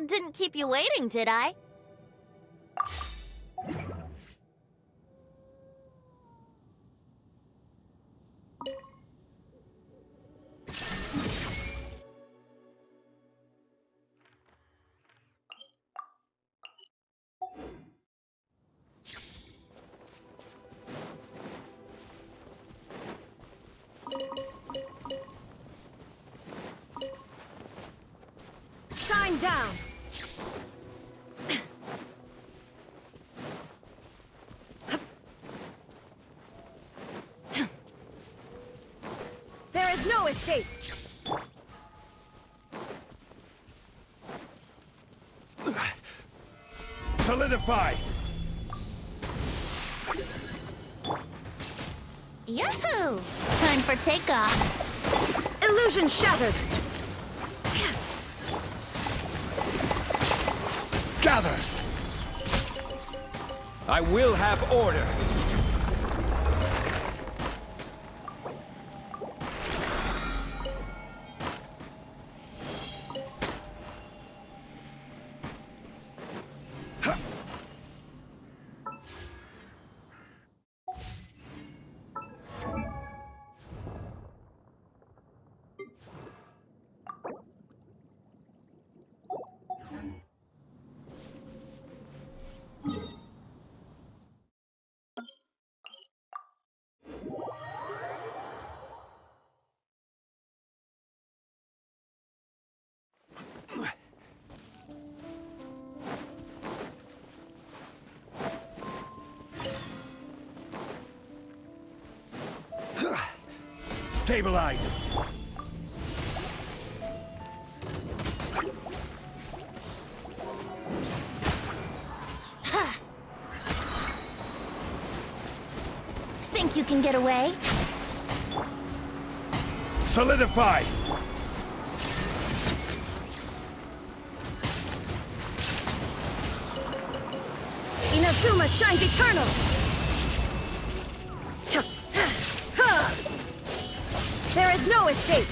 Didn't keep you waiting, did I? Shine down! There is no escape! Solidify! Yahoo! Time for takeoff. Illusion shattered! Gather! I will have order! Stabilize! Think you can get away? Solidify! Inazuma shines eternal! There is no escape!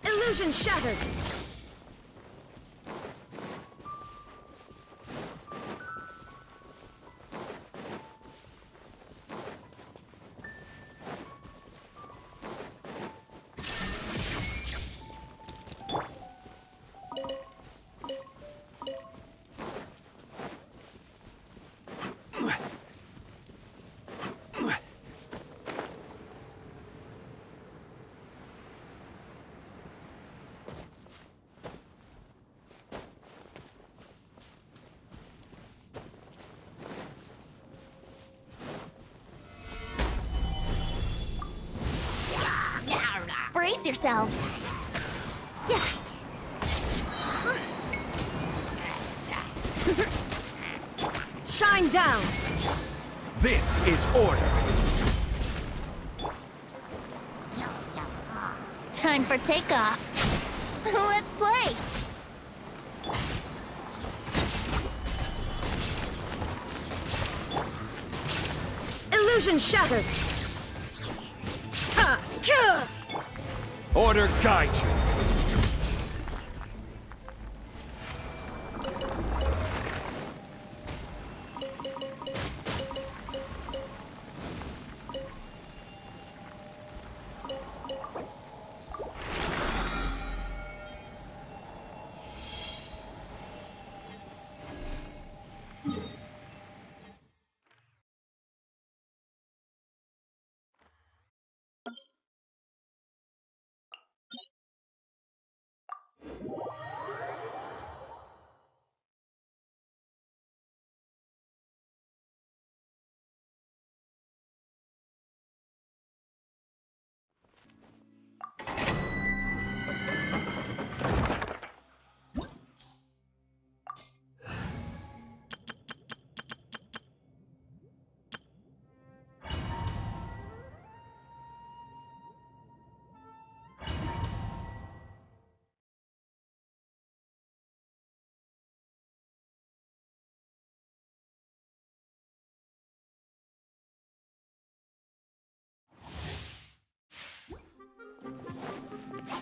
Illusion shattered! Brace yourselves. Yeah. Shine down! This is order. Time for takeoff. Let's play. Illusion shattered! Ha! Kill! Order guide you.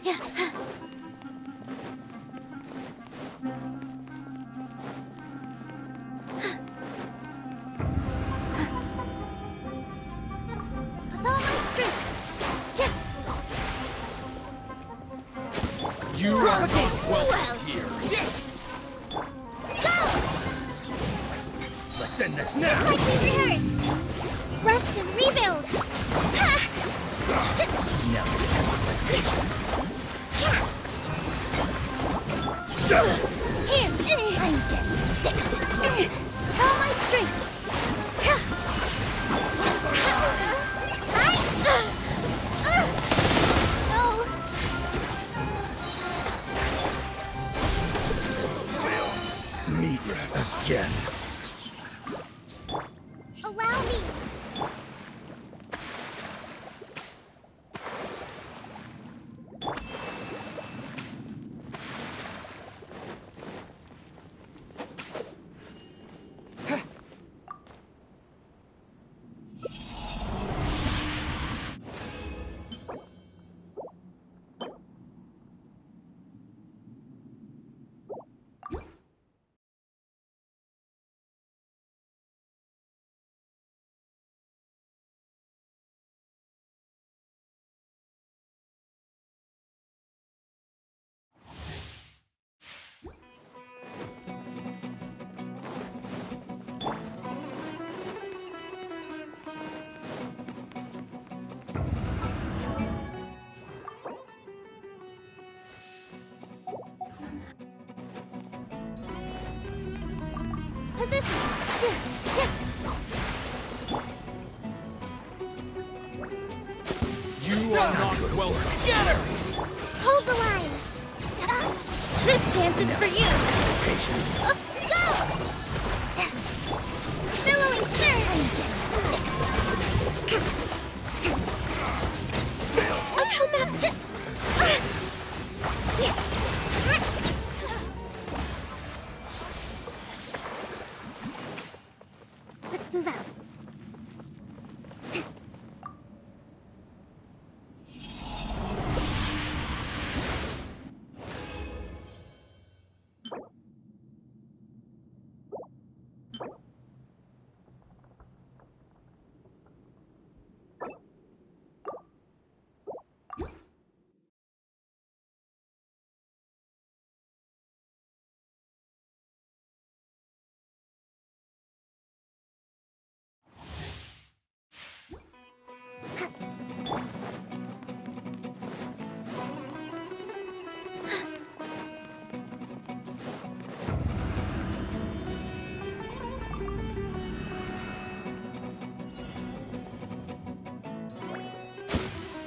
Yeah. With all my strength. Yeah. You are not welcome Well. here. Go! Let's end this Just now. like we rehearsed. Rest and rebuild. Ha! Now Here, I'm getting sick. All my strength. we'll meet again. Allow me. Position. Yeah. You are not welcome. Scatter! Hold the line. This dance is for you. Patience. Go! Billowing surge. How about this? Let's move out.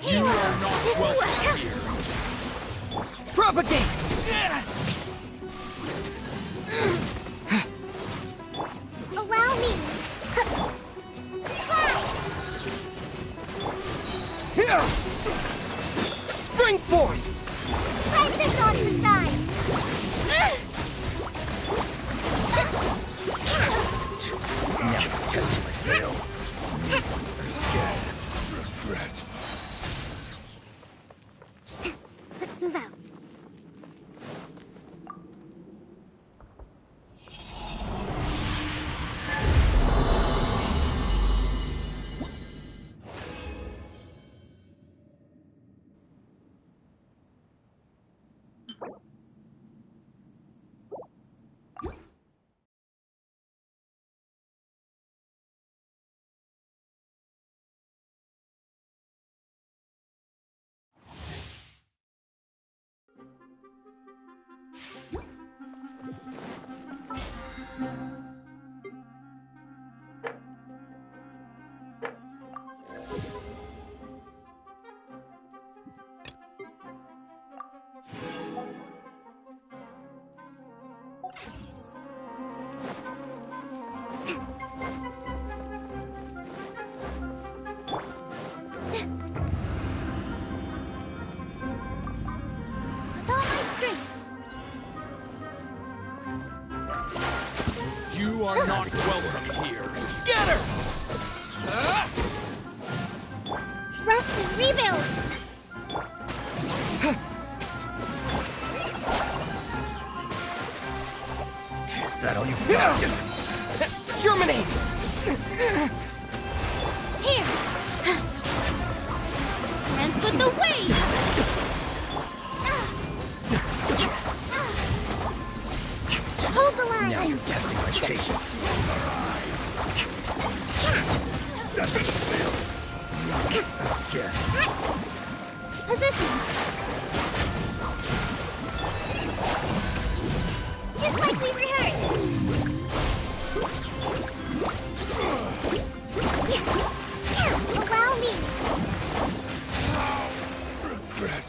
You are not welcome here. Propagate! Allow me. not welcome here. Scatter! Rest and rebuild! Is that all you've got? Germinate! Here! Dance with the waves! Hold the line! Now you're testing my patience. Such a fail. Again. Positions! Just like we rehearsed! Allow me! Regret.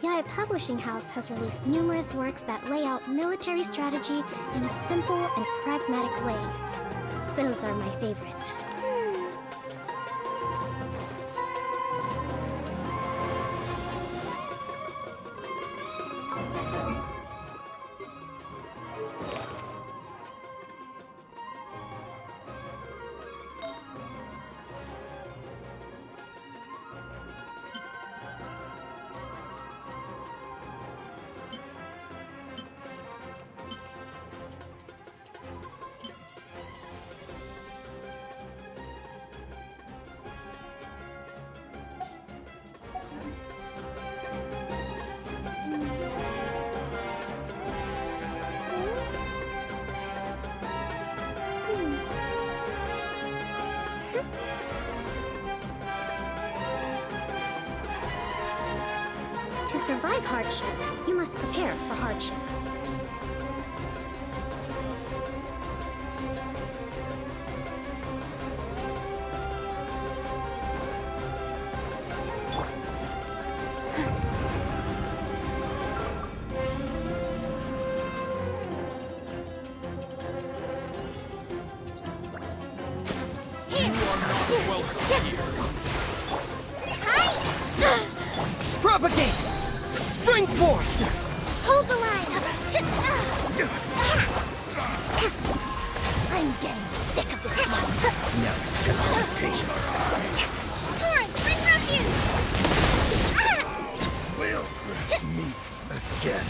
Yaya Publishing House has released numerous works that lay out military strategy in a simple and pragmatic way. Those are my favorite. To survive hardship, you must prepare for hardship. Propagate! Spring forth! Hold the line! I'm getting sick of this one. Now test my patience. Torrent, bring refuse! We'll meet again.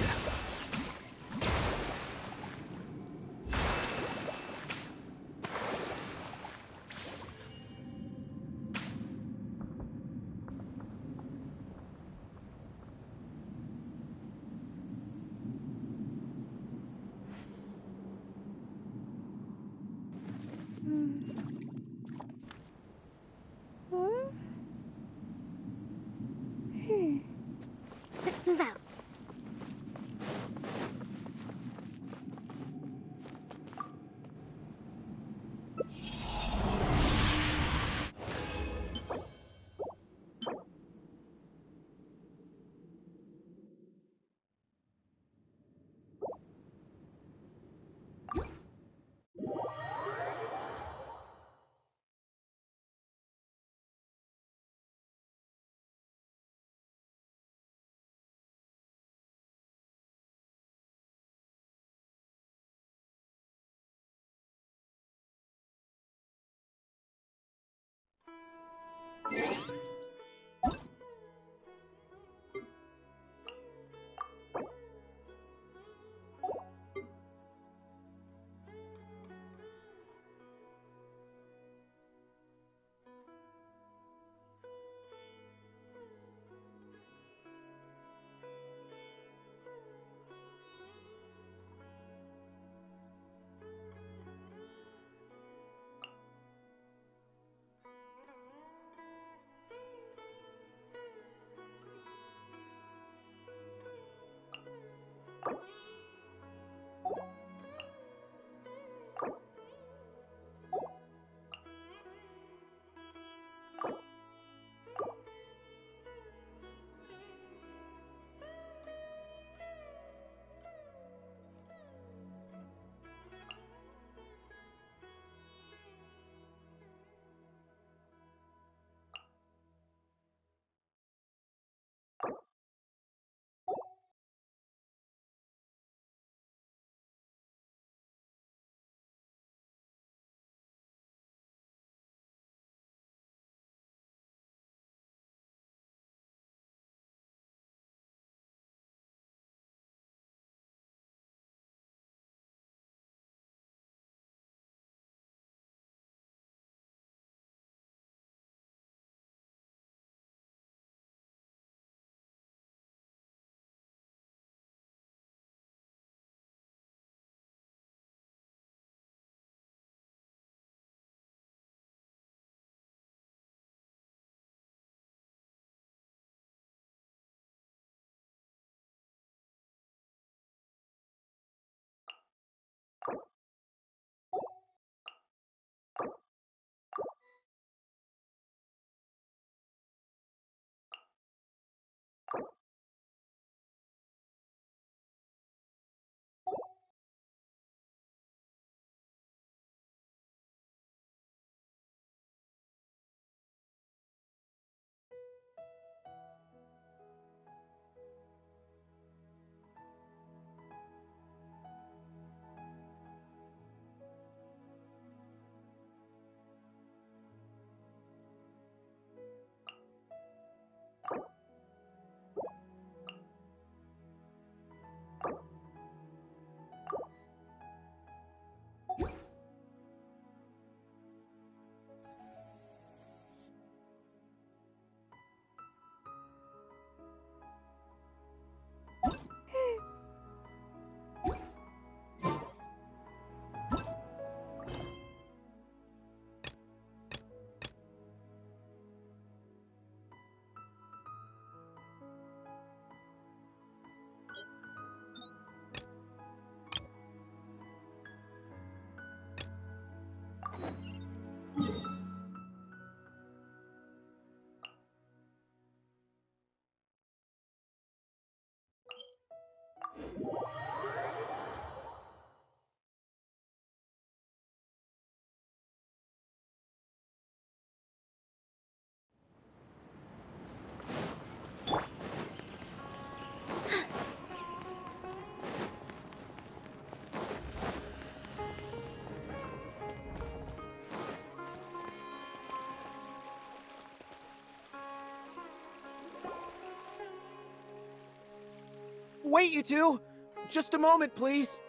Wait, you two! Just a moment, please.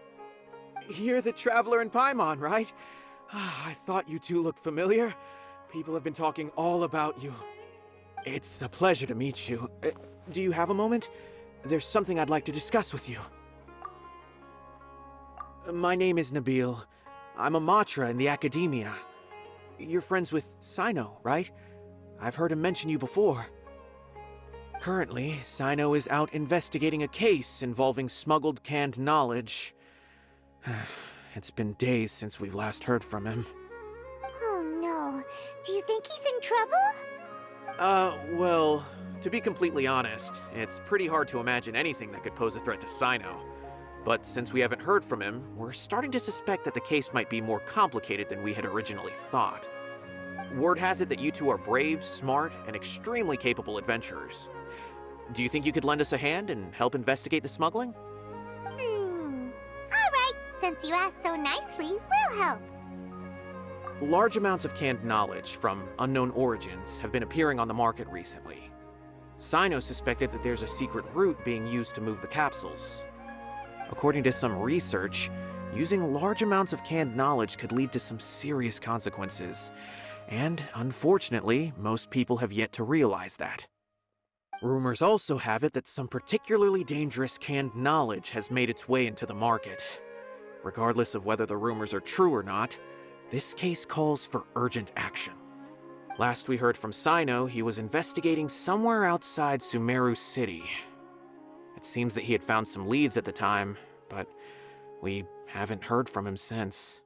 You're the Traveler in Paimon, right? I thought you two looked familiar. People have been talking all about you. It's a pleasure to meet you. Do you have a moment? There's something I'd like to discuss with you. My name is Nabil. I'm a Matra in the Academia. You're friends with Sino, right? I've heard him mention you before. Currently, Sino is out investigating a case involving smuggled canned knowledge. It's been days since we've last heard from him. Oh no. Do you think he's in trouble? Well, to be completely honest, it's pretty hard to imagine anything that could pose a threat to Sino. But since we haven't heard from him, we're starting to suspect that the case might be more complicated than we had originally thought. Word has it that you two are brave, smart, and extremely capable adventurers. Do you think you could lend us a hand and help investigate the smuggling? Alright, since you asked so nicely, we'll help. Large amounts of canned knowledge from unknown origins have been appearing on the market recently. Sino suspected that there's a secret route being used to move the capsules. According to some research, using large amounts of canned knowledge could lead to some serious consequences. And, unfortunately, most people have yet to realize that. Rumors also have it that some particularly dangerous canned knowledge has made its way into the market. Regardless of whether the rumors are true or not, this case calls for urgent action. Last we heard from Sino, he was investigating somewhere outside Sumeru City. It seems that he had found some leads at the time, but we haven't heard from him since.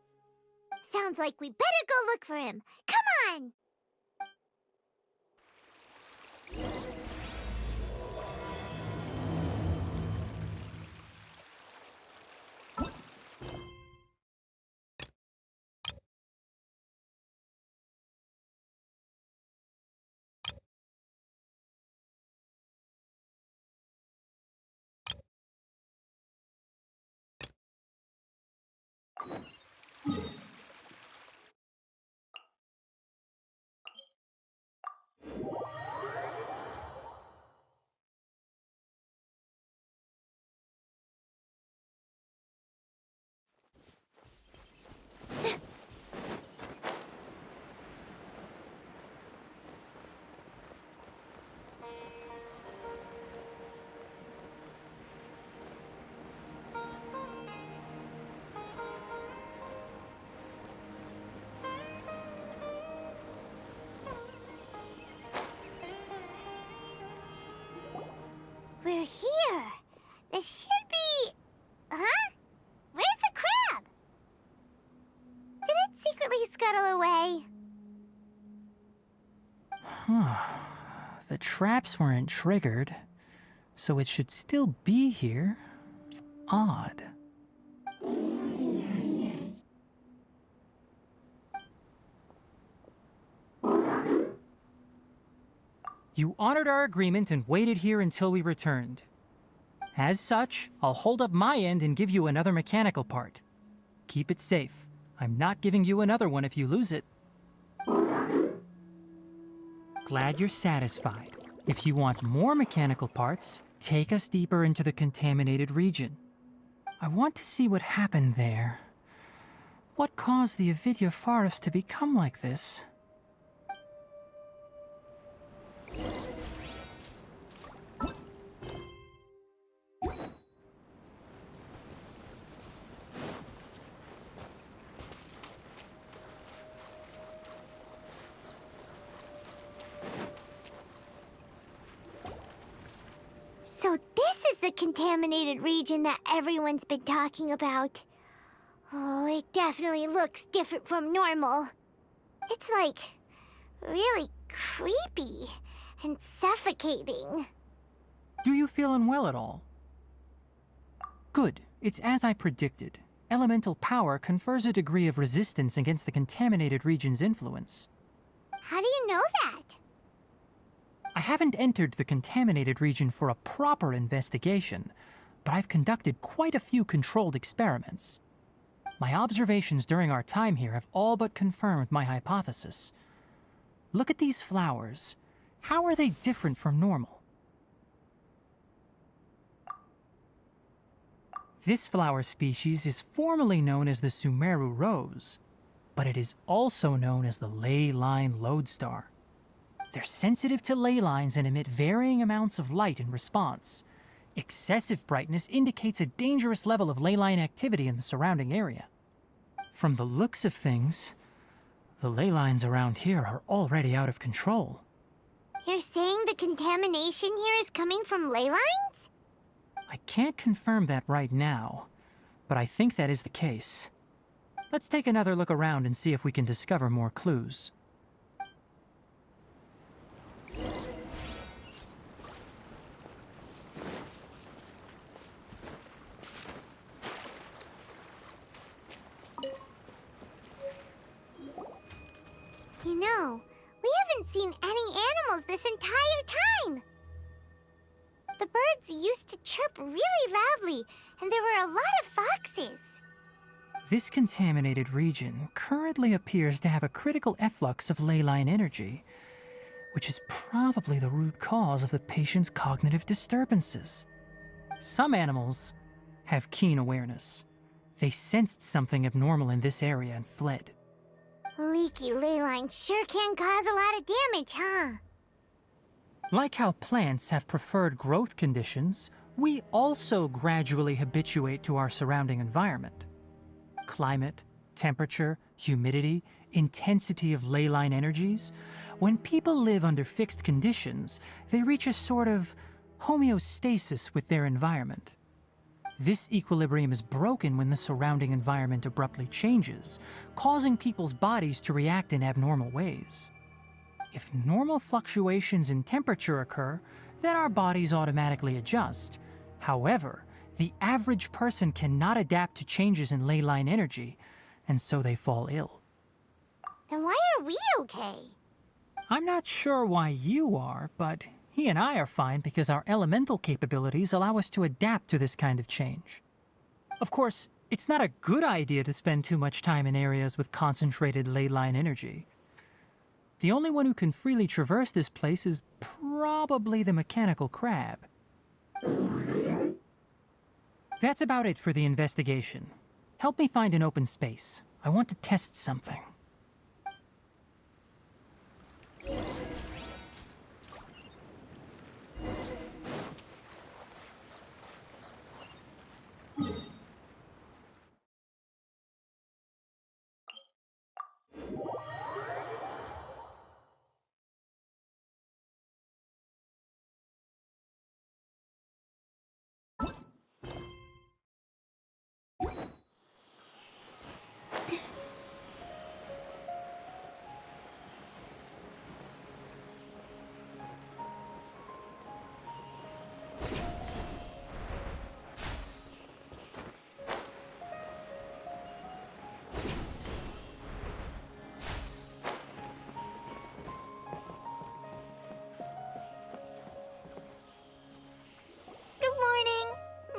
Sounds like we better go look for him. Come on! We're here. This should be... Huh? Where's the crab? Did it secretly scuttle away? The traps weren't triggered, so it should still be here. Odd. You honored our agreement and waited here until we returned. As such, I'll hold up my end and give you another mechanical part. Keep it safe. I'm not giving you another one if you lose it. Glad you're satisfied. If you want more mechanical parts, take us deeper into the contaminated region. I want to see what happened there. What caused the Avidya forest to become like this? So this is the contaminated region that everyone's been talking about. Oh, it definitely looks different from normal. It's like really creepy and suffocating. Do you feel unwell at all? Good. It's as I predicted. Elemental power confers a degree of resistance against the contaminated region's influence. How do you know that? I haven't entered the contaminated region for a proper investigation, but I've conducted quite a few controlled experiments. My observations during our time here have all but confirmed my hypothesis. Look at these flowers. How are they different from normal? This flower species is formally known as the Sumeru rose, but it is also known as the ley line lodestar. They're sensitive to ley lines and emit varying amounts of light in response. Excessive brightness indicates a dangerous level of ley line activity in the surrounding area. From the looks of things, the ley lines around here are already out of control. You're saying the contamination here is coming from ley lines? I can't confirm that right now, but I think that is the case. Let's take another look around and see if we can discover more clues. You know, we haven't seen any animals this entire time. The birds used to chirp really loudly, and there were a lot of foxes. This contaminated region currently appears to have a critical efflux of ley line energy, which is probably the root cause of the patient's cognitive disturbances. Some animals have keen awareness. They sensed something abnormal in this area and fled. Leaky ley lines sure can cause a lot of damage, huh? Like how plants have preferred growth conditions, we also gradually habituate to our surrounding environment. Climate, temperature, humidity, intensity of ley line energies. When people live under fixed conditions, they reach a sort of homeostasis with their environment. This equilibrium is broken when the surrounding environment abruptly changes, causing people's bodies to react in abnormal ways. If normal fluctuations in temperature occur, then our bodies automatically adjust. However, the average person cannot adapt to changes in ley line energy, and so they fall ill. Then why are we okay? I'm not sure why you are, but he and I are fine because our elemental capabilities allow us to adapt to this kind of change. Of course, it's not a good idea to spend too much time in areas with concentrated ley line energy. The only one who can freely traverse this place is probably the mechanical crab. That's about it for the investigation. Help me find an open space. I want to test something.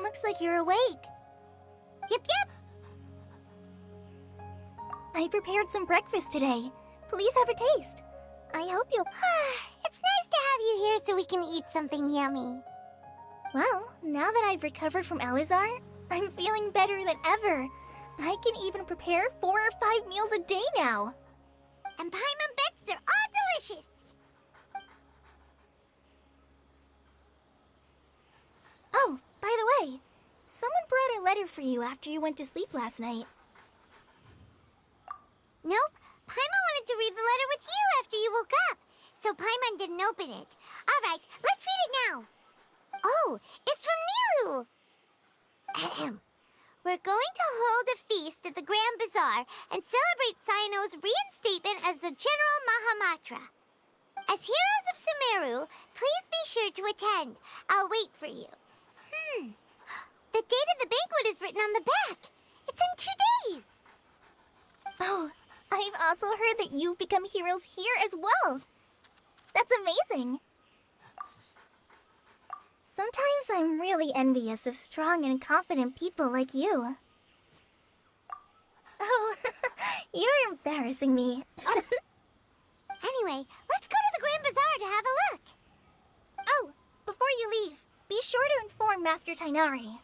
Looks like you're awake. Yep, yep. I prepared some breakfast today. Please have a taste. I hope you'll... It's nice to have you here so we can eat something yummy. Well, now that I've recovered from Alizar, I'm feeling better than ever. I can even prepare 4 or 5 meals a day now. And Paimon bets they're all delicious. Oh, by the way, someone brought a letter for you after you went to sleep last night. Nope. Paimon wanted to read the letter with you after you woke up, so Paimon didn't open it. All right, let's read it now. Oh, it's from Nilu. Ahem. We're going to hold a feast at the Grand Bazaar and celebrate Cyno's reinstatement as the General Mahamatra. As heroes of Sumeru, please be sure to attend. I'll wait for you. The date of the banquet is written on the back. It's in 2 days. Oh, I've also heard that you've become heroes here as well. That's amazing. Sometimes I'm really envious of strong and confident people like you. Oh, you're embarrassing me. Anyway, let's go to the Grand Bazaar to have a look. Oh, before you leave, be sure to inform Master Tainari.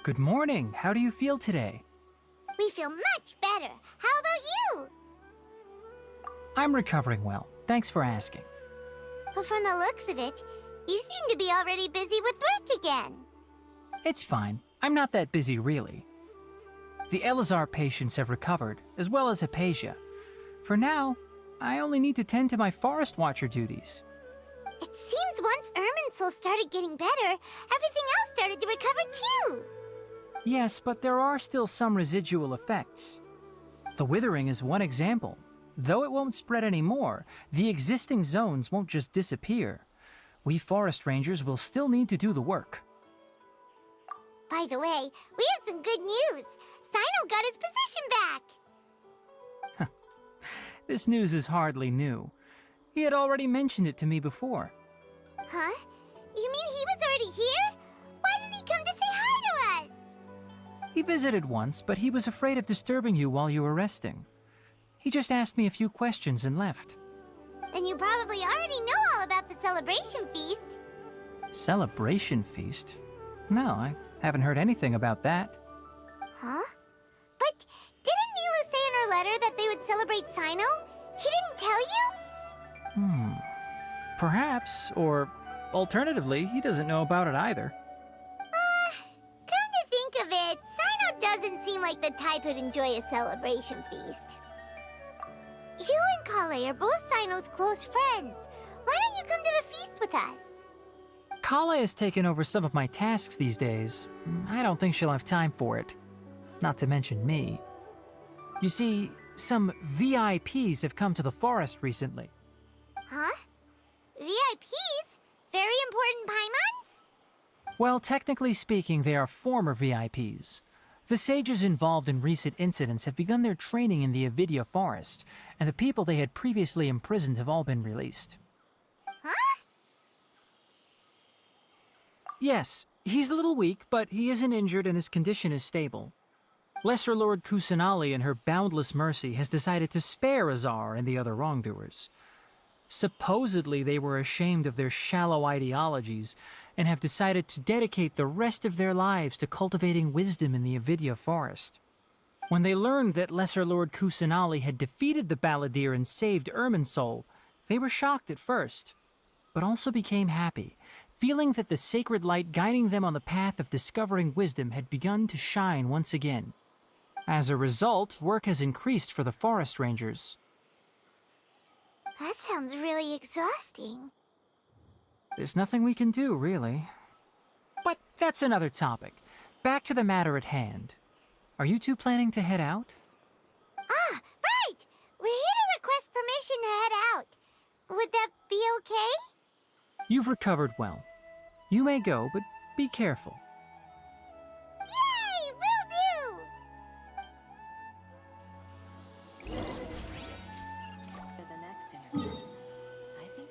Good morning. How do you feel today? We feel much better. How about you? I'm recovering well. Thanks for asking. But from the looks of it, you seem to be already busy with work again. It's fine. I'm not that busy, really. The Elazar patients have recovered, as well as Hypatia. For now, I only need to tend to my Forest Watcher duties. It seems once Irminsul started getting better, everything else started to recover too. Yes, but there are still some residual effects. The withering is one example. Though it won't spread anymore, the existing zones won't just disappear. We forest rangers will still need to do the work. By the way, we have some good news. Sino got his position back. This news is hardly new. He had already mentioned it to me before. Huh? You mean he was already here? Why didn't he come to say hi to us? He visited once, but he was afraid of disturbing you while you were resting. He just asked me a few questions and left. Then you probably already know all about the celebration feast. Celebration feast? No, I haven't heard anything about that. Huh? But didn't Nilu say in her letter that they would celebrate Sino? He didn't tell you? Perhaps, or alternatively, he doesn't know about it either. Come to think of it, Sino doesn't seem like the type who'd enjoy a celebration feast. You and Kale are both Sino's close friends. Why don't you come to the feast with us? Kale has taken over some of my tasks these days. I don't think she'll have time for it. Not to mention me. You see, some VIPs have come to the forest recently. Huh? VIPs? Very important Paimons? Well, technically speaking, they are former VIPs. The sages involved in recent incidents have begun their training in the Avidya forest, and the people they had previously imprisoned have all been released. Huh? Yes, he's a little weak, but he isn't injured and his condition is stable. Lesser Lord Kusanali, in her boundless mercy, has decided to spare Azar and the other wrongdoers. Supposedly, they were ashamed of their shallow ideologies and have decided to dedicate the rest of their lives to cultivating wisdom in the Avidya forest. When they learned that Lesser Lord Kusanali had defeated the Balladeer and saved Irminsul, they were shocked at first, but also became happy, feeling that the sacred light guiding them on the path of discovering wisdom had begun to shine once again. As a result, work has increased for the forest rangers. That sounds really exhausting. There's nothing we can do, really. But that's another topic. Back to the matter at hand. Are you two planning to head out? Ah, right! We're here to request permission to head out. Would that be okay? You've recovered well. You may go, but be careful. Yay! Will do! For the next interview, I think.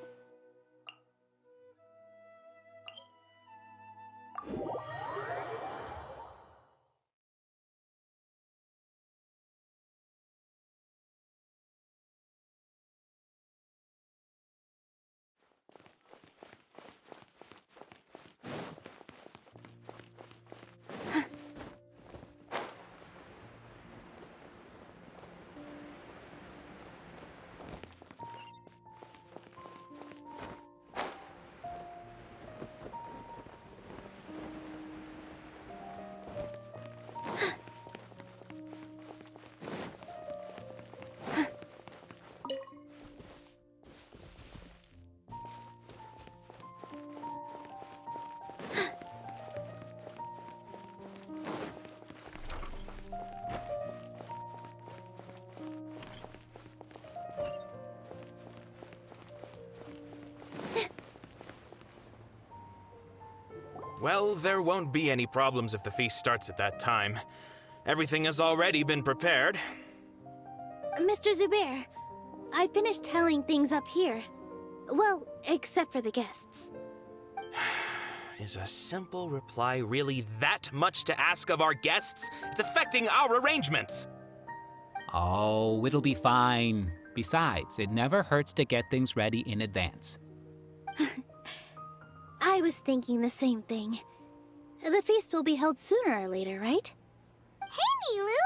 Well, there won't be any problems if the feast starts at that time. Everything has already been prepared. Mr. Zubair, I finished telling things up here. Well, except for the guests. Is a simple reply really that much to ask of our guests? It's affecting our arrangements! Oh, it'll be fine. Besides, it never hurts to get things ready in advance. I was thinking the same thing. The feast will be held sooner or later, right? Hey, Nilu!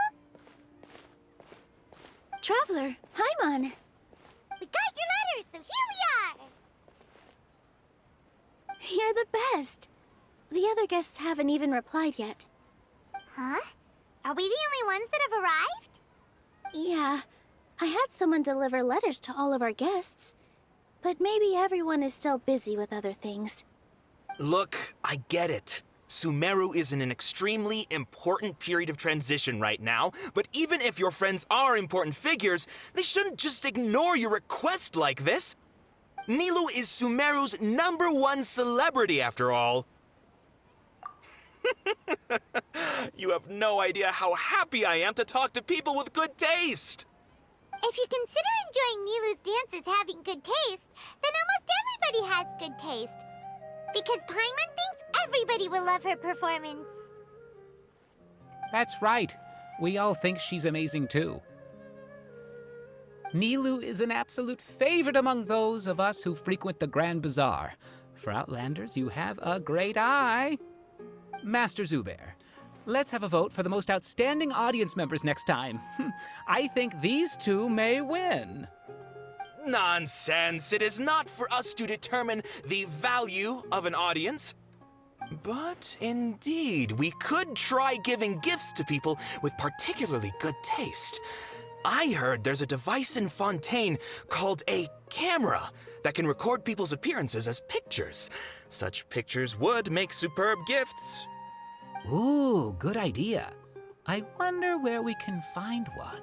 Traveler, Paimon! We got your letter, so here we are! You're the best! The other guests haven't even replied yet. Huh? Are we the only ones that have arrived? Yeah, I had someone deliver letters to all of our guests. But maybe everyone is still busy with other things. Look, I get it. Sumeru is in an extremely important period of transition right now, but even if your friends are important figures, they shouldn't just ignore your request like this. Nilu is Sumeru's #1 celebrity, after all. You have no idea how happy I am to talk to people with good taste. If you consider enjoying Nilu's dances having good taste, then almost everybody has good taste. Because Paimon thinks everybody will love her performance. That's right. We all think she's amazing too. Nilu is an absolute favorite among those of us who frequent the Grand Bazaar. For Outlanders, you have a great eye. Master Zubair, let's have a vote for the most outstanding audience members next time. I think these two may win. Nonsense! It is not for us to determine the value of an audience. But indeed, we could try giving gifts to people with particularly good taste. I heard there's a device in Fontaine called a camera that can record people's appearances as pictures. Such pictures would make superb gifts. Ooh, good idea. I wonder where we can find one.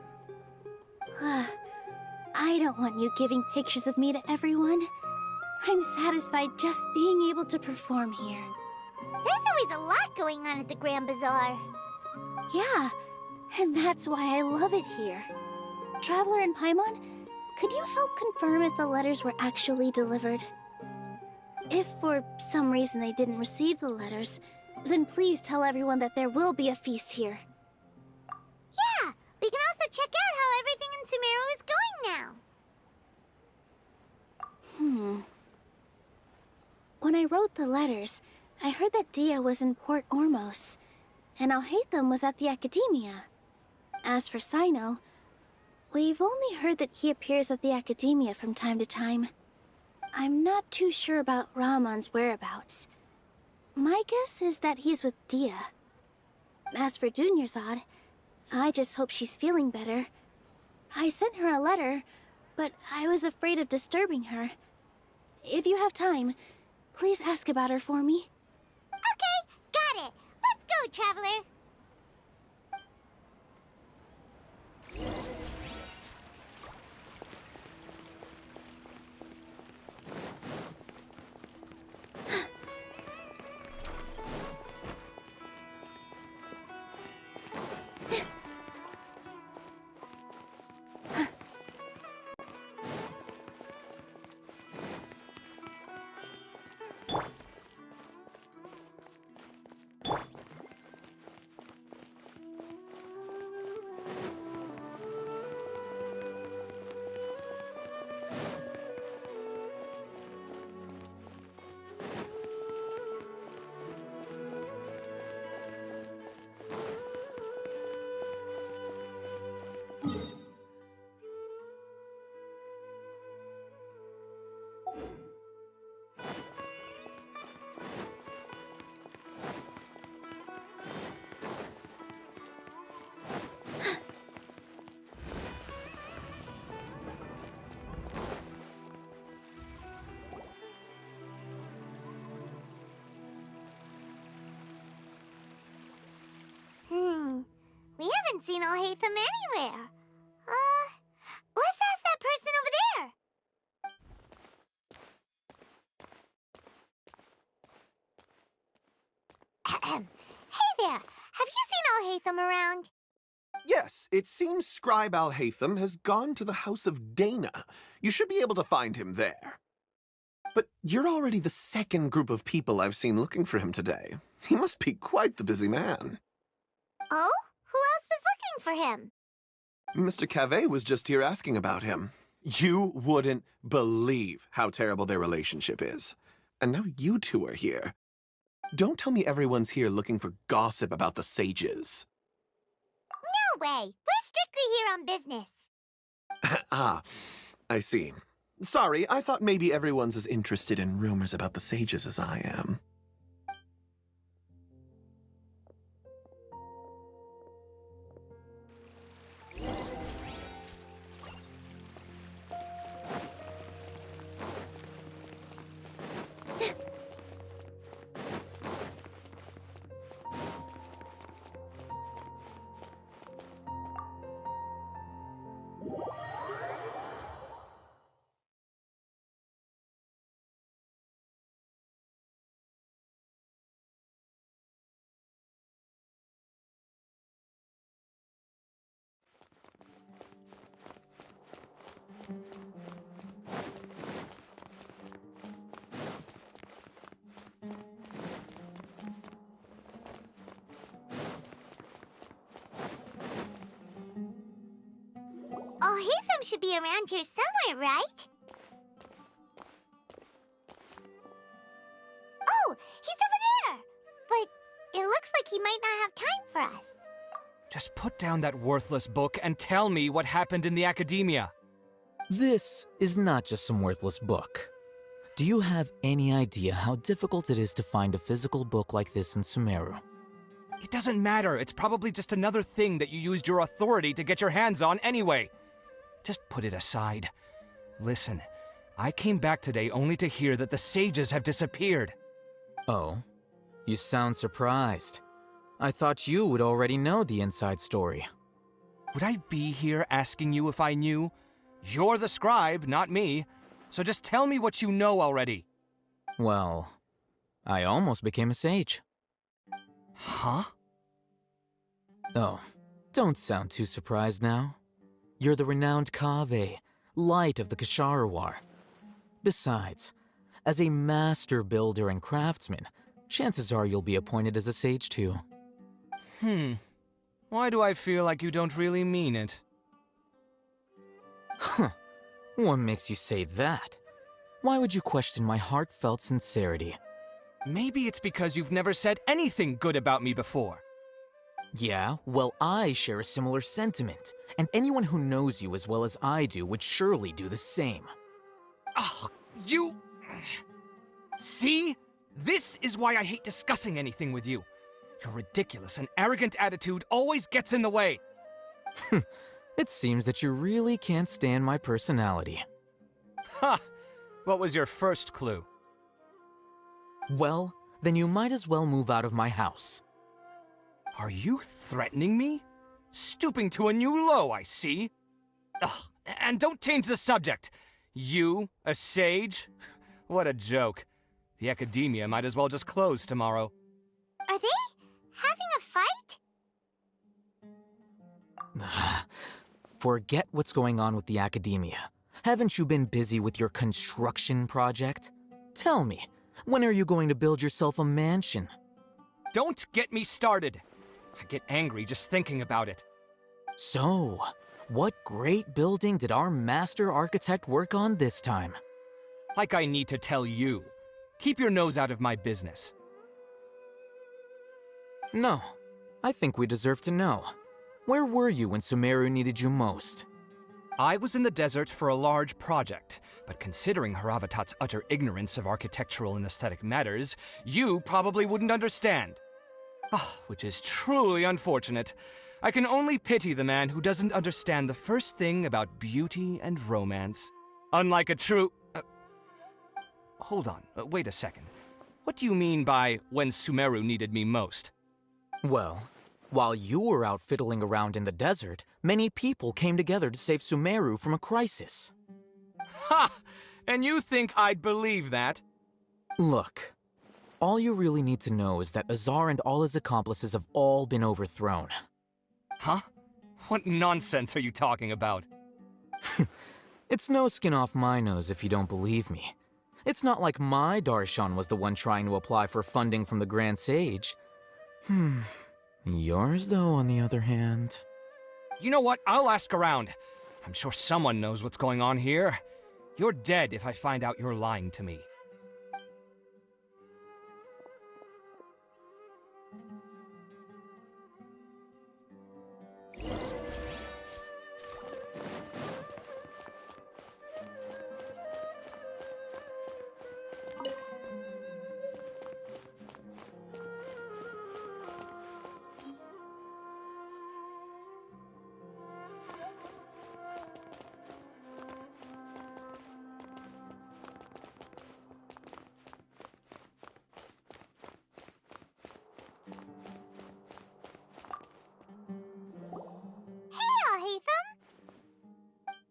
I don't want you giving pictures of me to everyone. I'm satisfied just being able to perform here. There's always a lot going on at the Grand Bazaar. Yeah, and that's why I love it here. Traveler and Paimon, could you help confirm if the letters were actually delivered? If for some reason they didn't receive the letters, then please tell everyone that there will be a feast here. Yeah, we can also check out how everything in Sumeru is going now. When I wrote the letters, I heard that Dia was in Port Ormos, and Alhaitham was at the Academia. As for Sino, we've only heard that he appears at the Academia from time to time. I'm not too sure about Rahman's whereabouts. My guess is that he's with Dia. As for Dunyarzad, I just hope she's feeling better. I sent her a letter, but I was afraid of disturbing her. If you have time, please ask about her for me. Okay, got it. Let's go, Traveler. We haven't seen Alhaitham anywhere. Let's ask that person over there. Hey there, have you seen Alhaitham around? Yes, it seems Scribe Alhaitham has gone to the House of Dana. You should be able to find him there. But you're already the second group of people I've seen looking for him today. He must be quite the busy man. Oh? Who else was looking for him? Mr. Cavey was just here asking about him. You wouldn't believe how terrible their relationship is. And now you two are here. Don't tell me everyone's here looking for gossip about the sages. No way! We're strictly here on business. Ah, I see. Sorry, I thought maybe everyone's as interested in rumors about the sages as I am. Alhaitham should be around here somewhere, right? Oh, he's over there! But it looks like he might not have time for us. Just put down that worthless book and tell me what happened in the academia. This is not just some worthless book. Do you have any idea how difficult it is to find a physical book like this in Sumeru? It doesn't matter. It's probably just another thing that you used your authority to get your hands on anyway. Just put it aside. Listen, I came back today only to hear that the sages have disappeared. Oh, you sound surprised. I thought you would already know the inside story. Would I be here asking you if I knew? You're the scribe, not me. So just tell me what you know already. Well, I almost became a sage. Huh? Oh, don't sound too surprised now. You're the renowned Kaveh, light of the Ksharawar. Besides, as a master builder and craftsman, chances are you'll be appointed as a sage too. Why do I feel like you don't really mean it? Huh. What makes you say that? Why would you question my heartfelt sincerity? Maybe it's because you've never said anything good about me before. Yeah, well, I share a similar sentiment, and anyone who knows you as well as I do would surely do the same. Ugh, you... See? This is why I hate discussing anything with you. Your ridiculous and arrogant attitude always gets in the way. It seems that you really can't stand my personality. Ha! What was your first clue? Well, then you might as well move out of my house. Are you threatening me? Stooping to a new low, I see. Ugh, and don't change the subject. You, a sage? What a joke. The academia might as well just close tomorrow. Are they having a fight? Forget what's going on with the academia. Haven't you been busy with your construction project? Tell me, when are you going to build yourself a mansion? Don't get me started. I get angry just thinking about it. So, what great building did our master architect work on this time? Like I need to tell you. Keep your nose out of my business. No, I think we deserve to know. Where were you when Sumeru needed you most? I was in the desert for a large project, but considering Haravatat's utter ignorance of architectural and aesthetic matters, you probably wouldn't understand. Which is truly unfortunate. I can only pity the man who doesn't understand the first thing about beauty and romance. Unlike a true... Hold on, wait a second. What do you mean by when Sumeru needed me most? Well, while you were out fiddling around in the desert, many people came together to save Sumeru from a crisis. Ha! And you think I'd believe that? Look, all you really need to know is that Azar and all his accomplices have all been overthrown. Huh? What nonsense are you talking about? It's no skin off my nose if you don't believe me. It's not like my Darshan was the one trying to apply for funding from the Grand Sage. Yours, though, on the other hand... You know what? I'll ask around. I'm sure someone knows what's going on here. You're dead if I find out you're lying to me.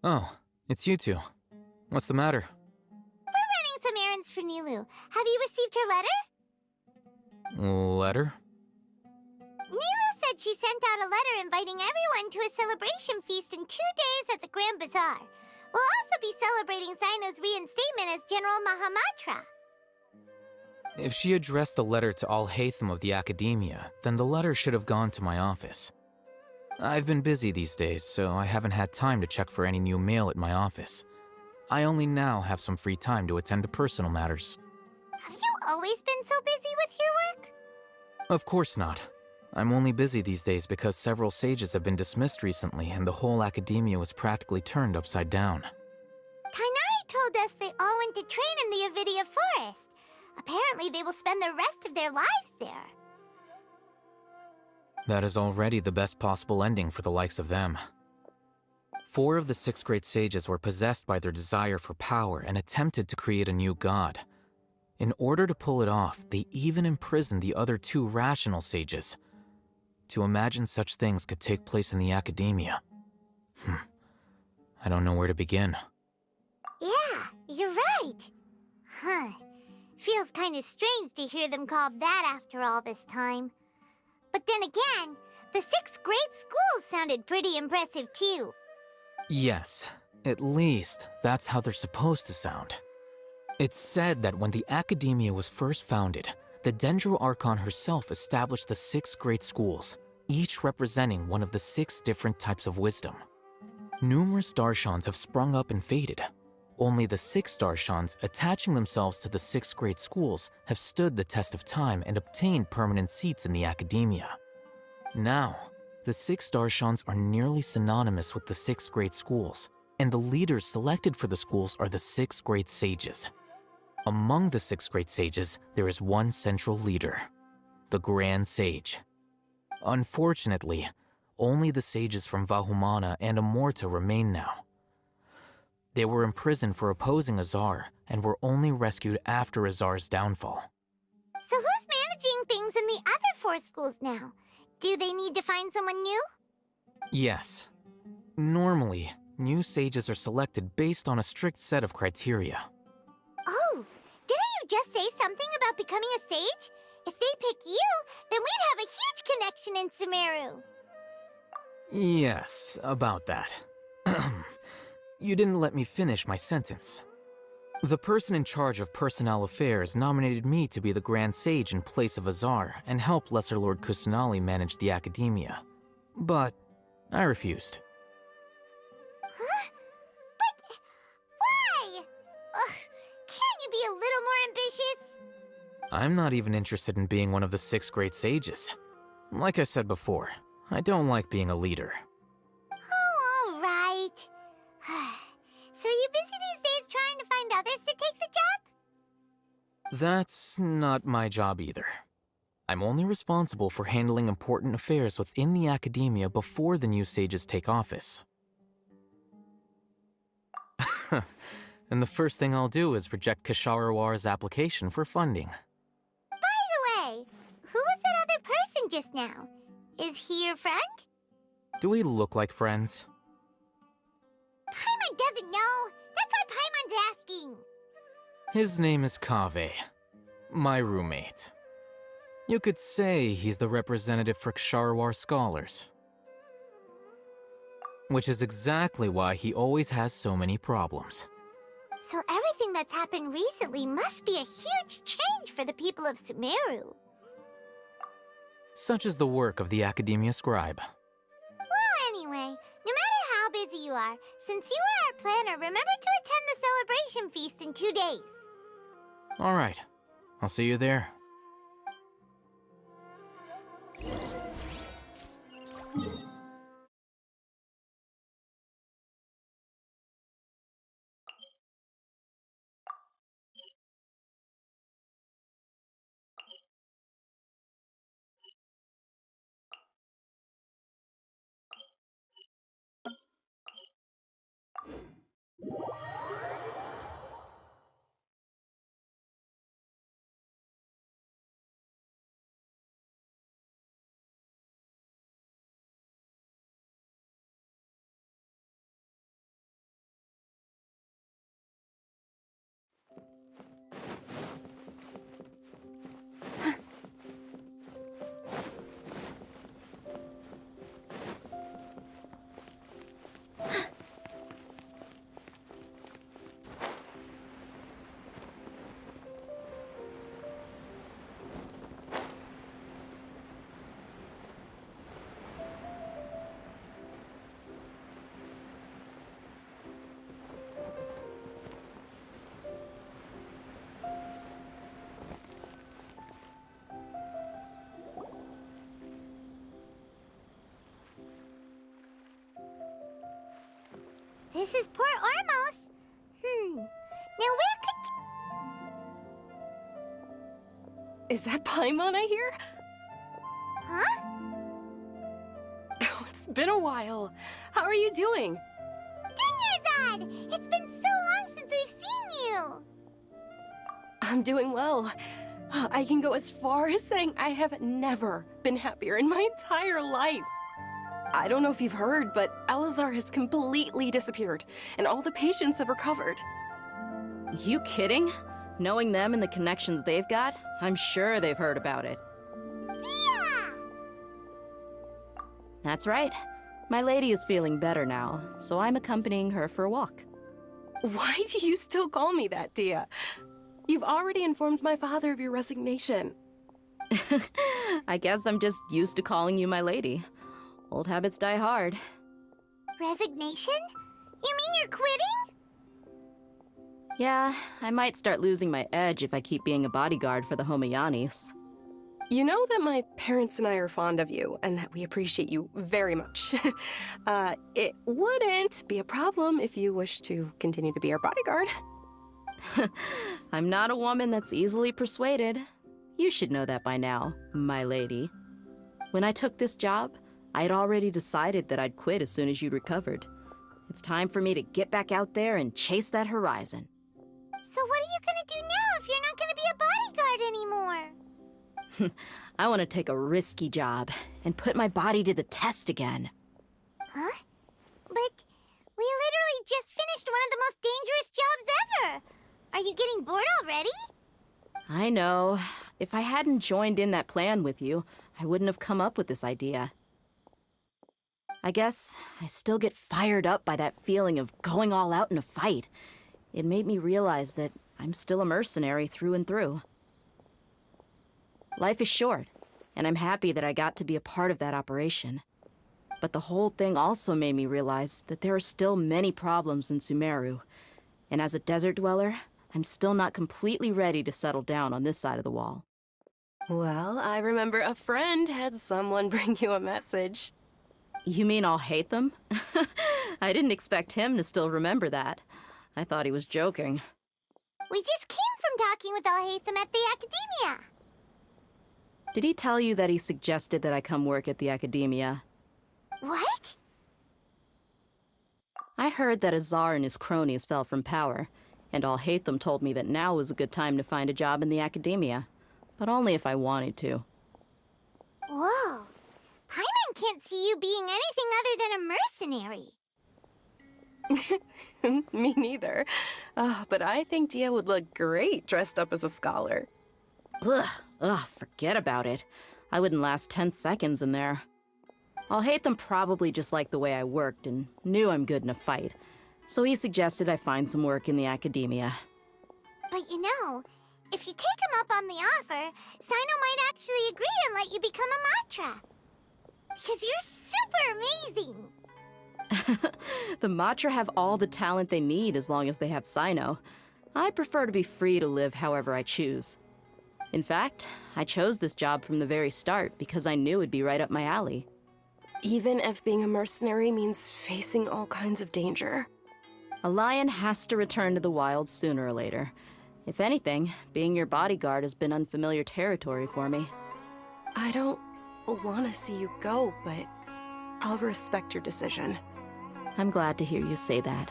Oh, it's you two. What's the matter? We're running some errands for Nilu. Have you received her letter? Letter? Nilu said she sent out a letter inviting everyone to a celebration feast in 2 days at the Grand Bazaar. We'll also be celebrating Zino's reinstatement as General Mahamatra. If she addressed the letter to all Haytham of the Academia, then the letter should have gone to my office. I've been busy these days, so I haven't had time to check for any new mail at my office. I only now have some free time to attend to personal matters. Have you always been so busy with your work? Of course not. I'm only busy these days because several sages have been dismissed recently and the whole Academia was practically turned upside down. Kainari told us they all went to train in the Avidia Forest. Apparently they will spend the rest of their lives there. That is already the best possible ending for the likes of them. 4 of the 6 great sages were possessed by their desire for power and attempted to create a new god. In order to pull it off, they even imprisoned the other 2 rational sages. To imagine such things could take place in the Academia. I don't know where to begin. Yeah, you're right. Huh. Feels kinda strange to hear them called that after all this time. But then again, the 6 great schools sounded pretty impressive too. Yes, at least that's how they're supposed to sound. It's said that when the Academia was first founded, the Dendro Archon herself established the 6 great schools, each representing one of the 6 different types of wisdom. Numerous Darshans have sprung up and faded. Only the 6 Darshans attaching themselves to the 6 great schools have stood the test of time and obtained permanent seats in the Academia. Now, the 6 Darshans are nearly synonymous with the 6 great schools, and the leaders selected for the schools are the 6 great sages. Among the 6 great sages, there is one central leader, the Grand Sage. Unfortunately, only the sages from Vahumana and Amorta remain now. They were imprisoned for opposing Azar and were only rescued after Azar's downfall. So who's managing things in the other 4 schools now? Do they need to find someone new? Yes. Normally, new sages are selected based on a strict set of criteria. Oh, didn't you just say something about becoming a sage? If they pick you, then we'd have a huge connection in Sumeru. Yes, about that. You didn't let me finish my sentence. The person in charge of personnel affairs nominated me to be the Grand Sage in place of Azar and help Lesser Lord Kusanali manage the Academia. But I refused. Huh? But why? Ugh, can't you be a little more ambitious? I'm not even interested in being one of the 6 great sages. Like I said before, I don't like being a leader. Oh, all right. So are you busy these days trying to find others to take the job? That's not my job either. I'm only responsible for handling important affairs within the Academia before the new sages take office. And the first thing I'll do is reject Kasharawar's application for funding. By the way, who was that other person just now? Is he your friend? Do we look like friends? Paimon doesn't know. That's why Paimon's asking. His name is Kaveh, my roommate. You could say he's the representative for Ksharawar scholars. Which is exactly why he always has so many problems. So everything that's happened recently must be a huge change for the people of Sumeru. Such is the work of the Academia Scribe. Well, anyway, no matter how busy you are, since you are our planner, remember to attend the celebration feast in 2 days. Alright, I'll see you there. This is Port Ormos. Now where could... Is that Paimon I hear? Huh? Oh, it's been a while. How are you doing? Dunyarzad! It's been so long since we've seen you! I'm doing well. I can go as far as saying I have never been happier in my entire life. I don't know if you've heard, but Elazar has completely disappeared, and all the patients have recovered. You kidding? Knowing them and the connections they've got, I'm sure they've heard about it. Yeah! That's right. My lady is feeling better now, so I'm accompanying her for a walk. Why do you still call me that, Dia? You've already informed my father of your resignation. I guess I'm just used to calling you my lady. Old habits die hard. Resignation? You mean you're quitting? Yeah, I might start losing my edge if I keep being a bodyguard for the Homayanis. You know that my parents and I are fond of you, and that we appreciate you very much. It wouldn't be a problem if you wish to continue to be our bodyguard. I'm not a woman that's easily persuaded. You should know that by now, my lady. When I took this job, I'd already decided that I'd quit as soon as you'd recovered. It's time for me to get back out there and chase that horizon. So what are you gonna do now if you're not gonna be a bodyguard anymore? I want to take a risky job and put my body to the test again. Huh? But we literally just finished one of the most dangerous jobs ever! Are you getting bored already? I know. If I hadn't joined in that plan with you, I wouldn't have come up with this idea. I guess I still get fired up by that feeling of going all out in a fight. It made me realize that I'm still a mercenary through and through. Life is short, and I'm happy that I got to be a part of that operation. But the whole thing also made me realize that there are still many problems in Sumeru. And as a desert dweller, I'm still not completely ready to settle down on this side of the wall. Well, I remember a friend had someone bring you a message. You mean I'll hate them? I didn't expect him to still remember that. I thought he was joking. We just came from talking with Alhaitham at the Academia. Did he tell you that he suggested that I come work at the Academia? What? I heard that Azar and his cronies fell from power, and Alhaitham told me that now was a good time to find a job in the Academia, but only if I wanted to. Whoa. Paimon can't see you being anything other than a mercenary. Me neither. But I think Dia would look great dressed up as a scholar. Ugh, forget about it. I wouldn't last 10 seconds in there. Alhaitham probably just liked the way I worked and knew I'm good in a fight, so he suggested I find some work in the Academia. But you know, if you take him up on the offer, Sino might actually agree and let you become a Matra. Because you're super amazing! The Matra have all the talent they need as long as they have Sino. I prefer to be free to live however I choose. In fact, I chose this job from the very start because I knew it'd be right up my alley. Even if being a mercenary means facing all kinds of danger. A lion has to return to the wild sooner or later. If anything, being your bodyguard has been unfamiliar territory for me. I don't want to see you go, but I'll respect your decision. I'm glad to hear you say that.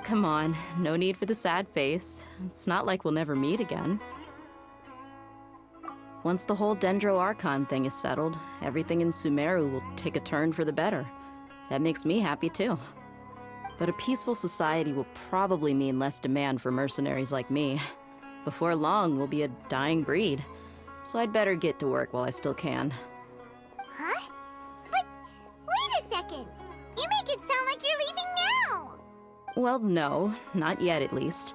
Come on, no need for the sad face. It's not like we'll never meet again. Once the whole Dendro Archon thing is settled, everything in Sumeru will take a turn for the better. That makes me happy too. But a peaceful society will probably mean less demand for mercenaries like me. Before long, we'll be a dying breed. So I'd better get to work while I still can. Huh? But wait a second! You make it sound like you're leaving now! Well, no, not yet at least.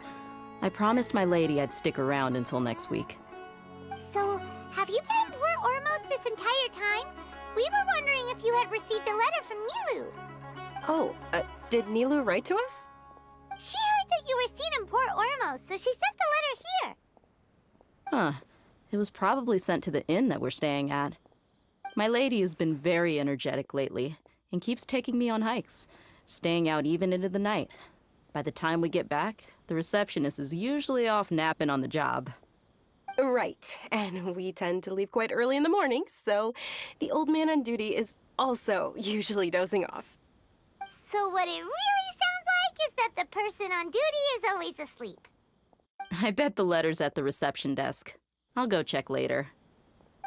I promised my lady I'd stick around until next week. So, have you been in Port Ormos this entire time? We were wondering if you had received a letter from Nilu. Oh, did Nilu write to us? She heard that you were seen in Port Ormos, so she sent the letter here. Huh. It was probably sent to the inn that we're staying at. My lady has been very energetic lately, and keeps taking me on hikes. staying out even into the night. By the time we get back, the receptionist is usually off napping on the job. Right, and we tend to leave quite early in the morning, so the old man on duty is also usually dozing off. So what it really sounds like is that the person on duty is always asleep. I bet the letter's at the reception desk. I'll go check later.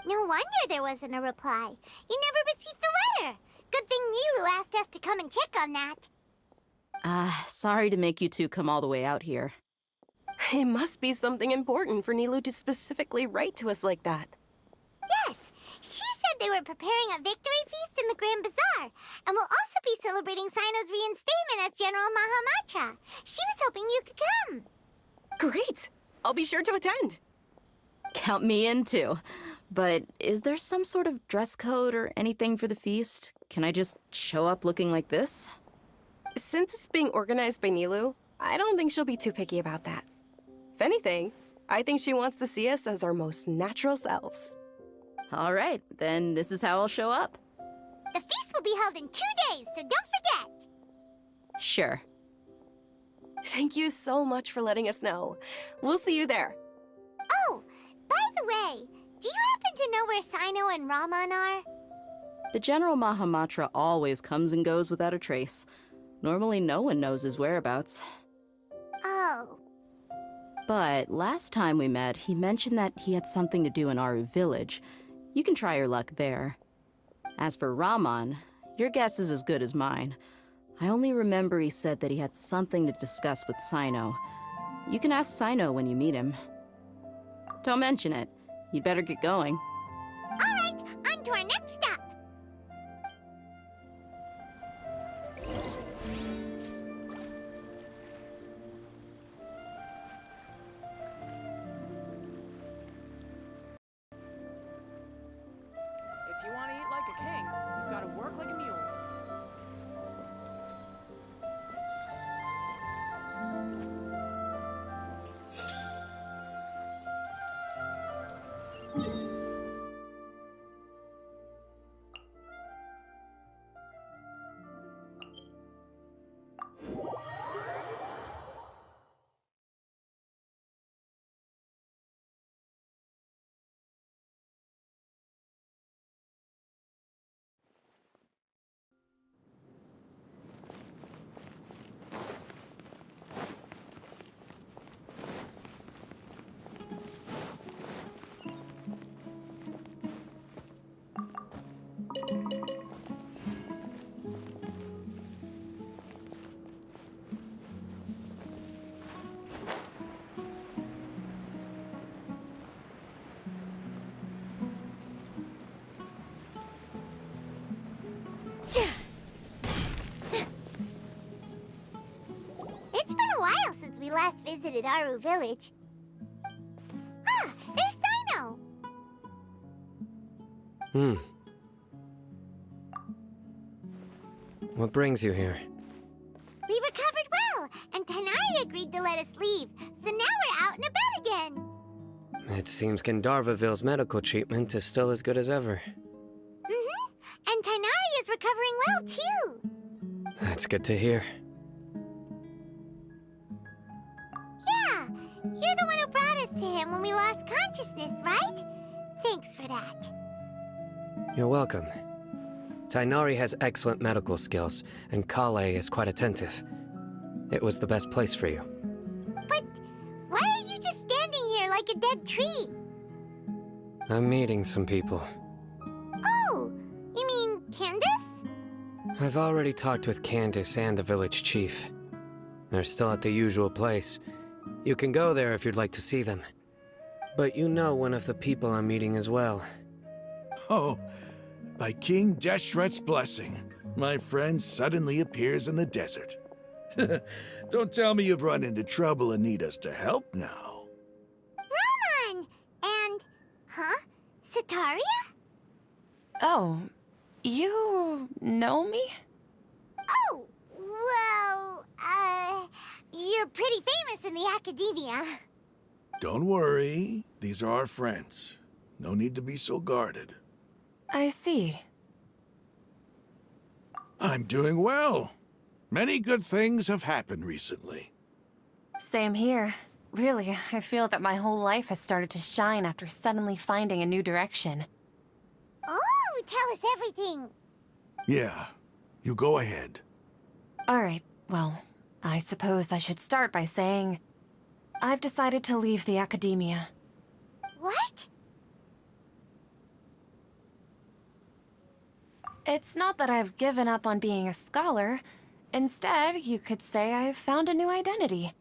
No wonder there wasn't a reply. You never received the letter. Good thing Nilu asked us to come and check on that. Sorry to make you two come all the way out here. It must be something important for Nilu to specifically write to us like that. Yes, she said they were preparing a victory feast in the Grand Bazaar, and will also be celebrating Sino's reinstatement as General Mahamatra. She was hoping you could come. Great! I'll be sure to attend. Count me in too. But is there some sort of dress code or anything for the feast? Can I just show up looking like this? Since it's being organized by Nilu, I don't think she'll be too picky about that. If anything, I think she wants to see us as our most natural selves. All right, then this is how I'll show up. The feast will be held in 2 days, so don't forget. Sure. Thank you so much for letting us know. We'll see you there. Oh, by the way, do you happen to know where Sino and Raman are? The General Mahamatra always comes and goes without a trace. Normally no one knows his whereabouts. Oh. But last time we met, he mentioned that he had something to do in Aru Village. You can try your luck there. As for Raman, your guess is as good as mine. I only remember he said that he had something to discuss with Sino. You can ask Sino when you meet him. Don't mention it. You'd better get going. All right, on to our next stop. If you want to eat like a king, you've got to work like a mule. It's been a while since we last visited Aru Village. Ah, there's Sino! What brings you here? We recovered well, and Tanari agreed to let us leave, so now we're out and about again. It seems Gandharvaville's medical treatment is still as good as ever. And Tanari is recovering well, too. That's good to hear. Yeah, you're the one who brought us to him when we lost consciousness, right? Thanks for that. You're welcome. Tainari has excellent medical skills, and Kale is quite attentive. It was the best place for you. But why are you just standing here like a dead tree? I'm meeting some people. Oh, you mean Candace? I've already talked with Candace and the village chief. They're still at the usual place. You can go there if you'd like to see them. But you know one of the people I'm meeting as well. Oh, by King Deshret's blessing, my friend suddenly appears in the desert. Don't tell me you've run into trouble and need us to help now. Raman! And... huh? Sataria? Oh, you know me? Oh, well, you're pretty famous in the academia. Don't worry, these are our friends. No need to be so guarded. I see. I'm doing well. Many good things have happened recently. Same here. Really, I feel that my whole life has started to shine after suddenly finding a new direction. Oh, tell us everything. Yeah, you go ahead. Alright, well, I suppose I should start by saying I've decided to leave the academia. What? It's not that I've given up on being a scholar. Instead, you could say I've found a new identity.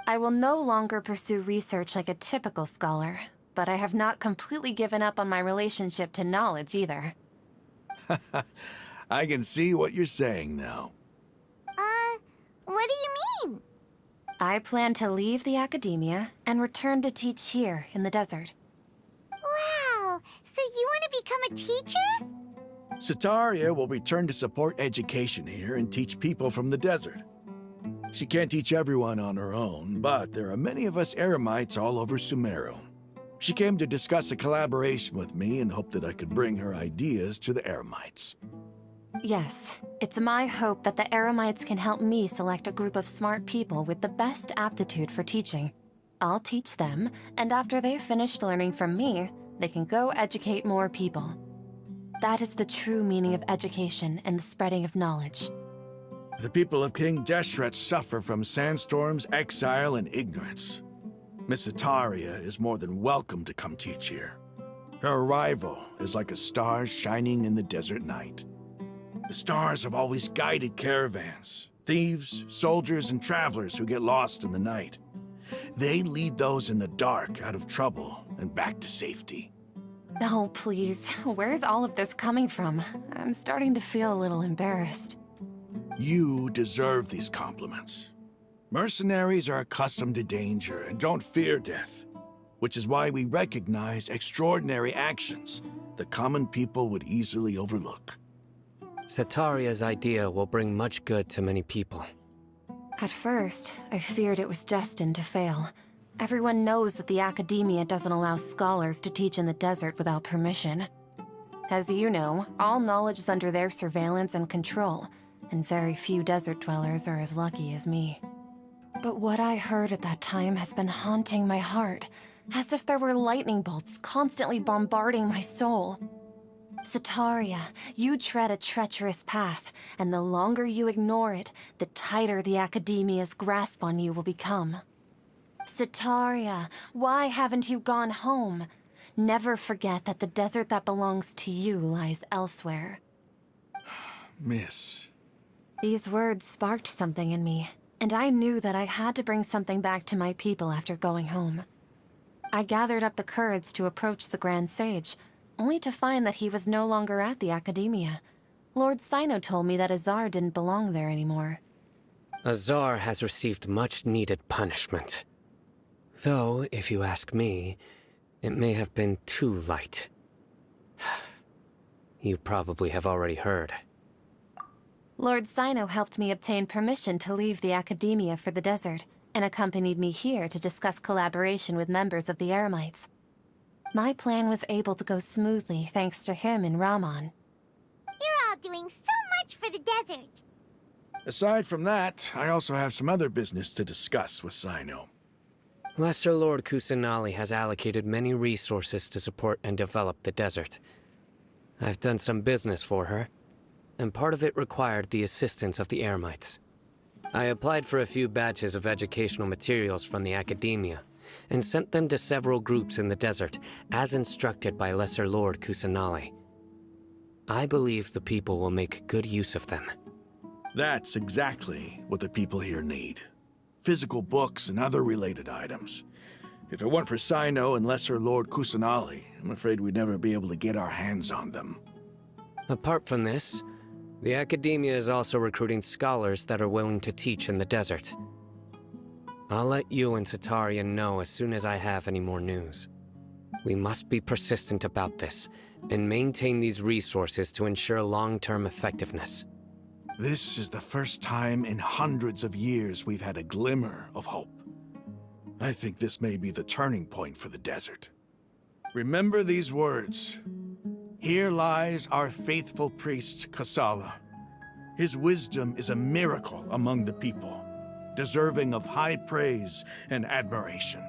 I will no longer pursue research like a typical scholar, but I have not completely given up on my relationship to knowledge either. I can see what you're saying now. What do you mean? I plan to leave the academia and return to teach here in the desert. Wow, so you want to become a teacher? Sataria will return to support education here and teach people from the desert. She can't teach everyone on her own, but there are many of us Eremites all over Sumeru. She came to discuss a collaboration with me and hoped that I could bring her ideas to the Eremites. Yes, it's my hope that the Eremites can help me select a group of smart people with the best aptitude for teaching. I'll teach them, and after they've finished learning from me, they can go educate more people. That is the true meaning of education and the spreading of knowledge. The people of King Deshret suffer from sandstorms, exile, and ignorance. Miss Ataria is more than welcome to come teach here. Her arrival is like a star shining in the desert night. The stars have always guided caravans, thieves, soldiers, and travelers who get lost in the night. They lead those in the dark out of trouble and back to safety. Oh, please. Where's all of this coming from? I'm starting to feel a little embarrassed. You deserve these compliments. Mercenaries are accustomed to danger and don't fear death, which is why we recognize extraordinary actions that common people would easily overlook. Sataria's idea will bring much good to many people. At first, I feared it was destined to fail. Everyone knows that the academia doesn't allow scholars to teach in the desert without permission. As you know, all knowledge is under their surveillance and control, and very few desert dwellers are as lucky as me. But what I heard at that time has been haunting my heart, as if there were lightning bolts constantly bombarding my soul. Sataria, you tread a treacherous path, and the longer you ignore it, the tighter the academia's grasp on you will become. Sataria, why haven't you gone home? Never forget that the desert that belongs to you lies elsewhere. Miss. These words sparked something in me, and I knew that I had to bring something back to my people after going home. I gathered up the courage to approach the Grand Sage, only to find that he was no longer at the academia. Lord Sino told me that Azar didn't belong there anymore. Azar has received much-needed punishment. Though, if you ask me, it may have been too light. You probably have already heard. Lord Sino helped me obtain permission to leave the academia for the desert, and accompanied me here to discuss collaboration with members of the Eremites. My plan was able to go smoothly thanks to him and Rahman. You're all doing so much for the desert. Aside from that, I also have some other business to discuss with Sino. Lesser Lord Kusanali has allocated many resources to support and develop the desert. I've done some business for her, and part of it required the assistance of the Eremites. I applied for a few batches of educational materials from the academia, and sent them to several groups in the desert, as instructed by Lesser Lord Kusanali. I believe the people will make good use of them. That's exactly what the people here need. Physical books and other related items. If it weren't for Sino and Lesser Lord Kusanali, I'm afraid we'd never be able to get our hands on them. Apart from this, the academia is also recruiting scholars that are willing to teach in the desert. I'll let you and Sataria know as soon as I have any more news. We must be persistent about this, and maintain these resources to ensure long-term effectiveness. This is the first time in hundreds of years we've had a glimmer of hope. I think this may be the turning point for the desert. Remember these words. Here lies our faithful priest, Kasala. His wisdom is a miracle among the people, deserving of high praise and admiration.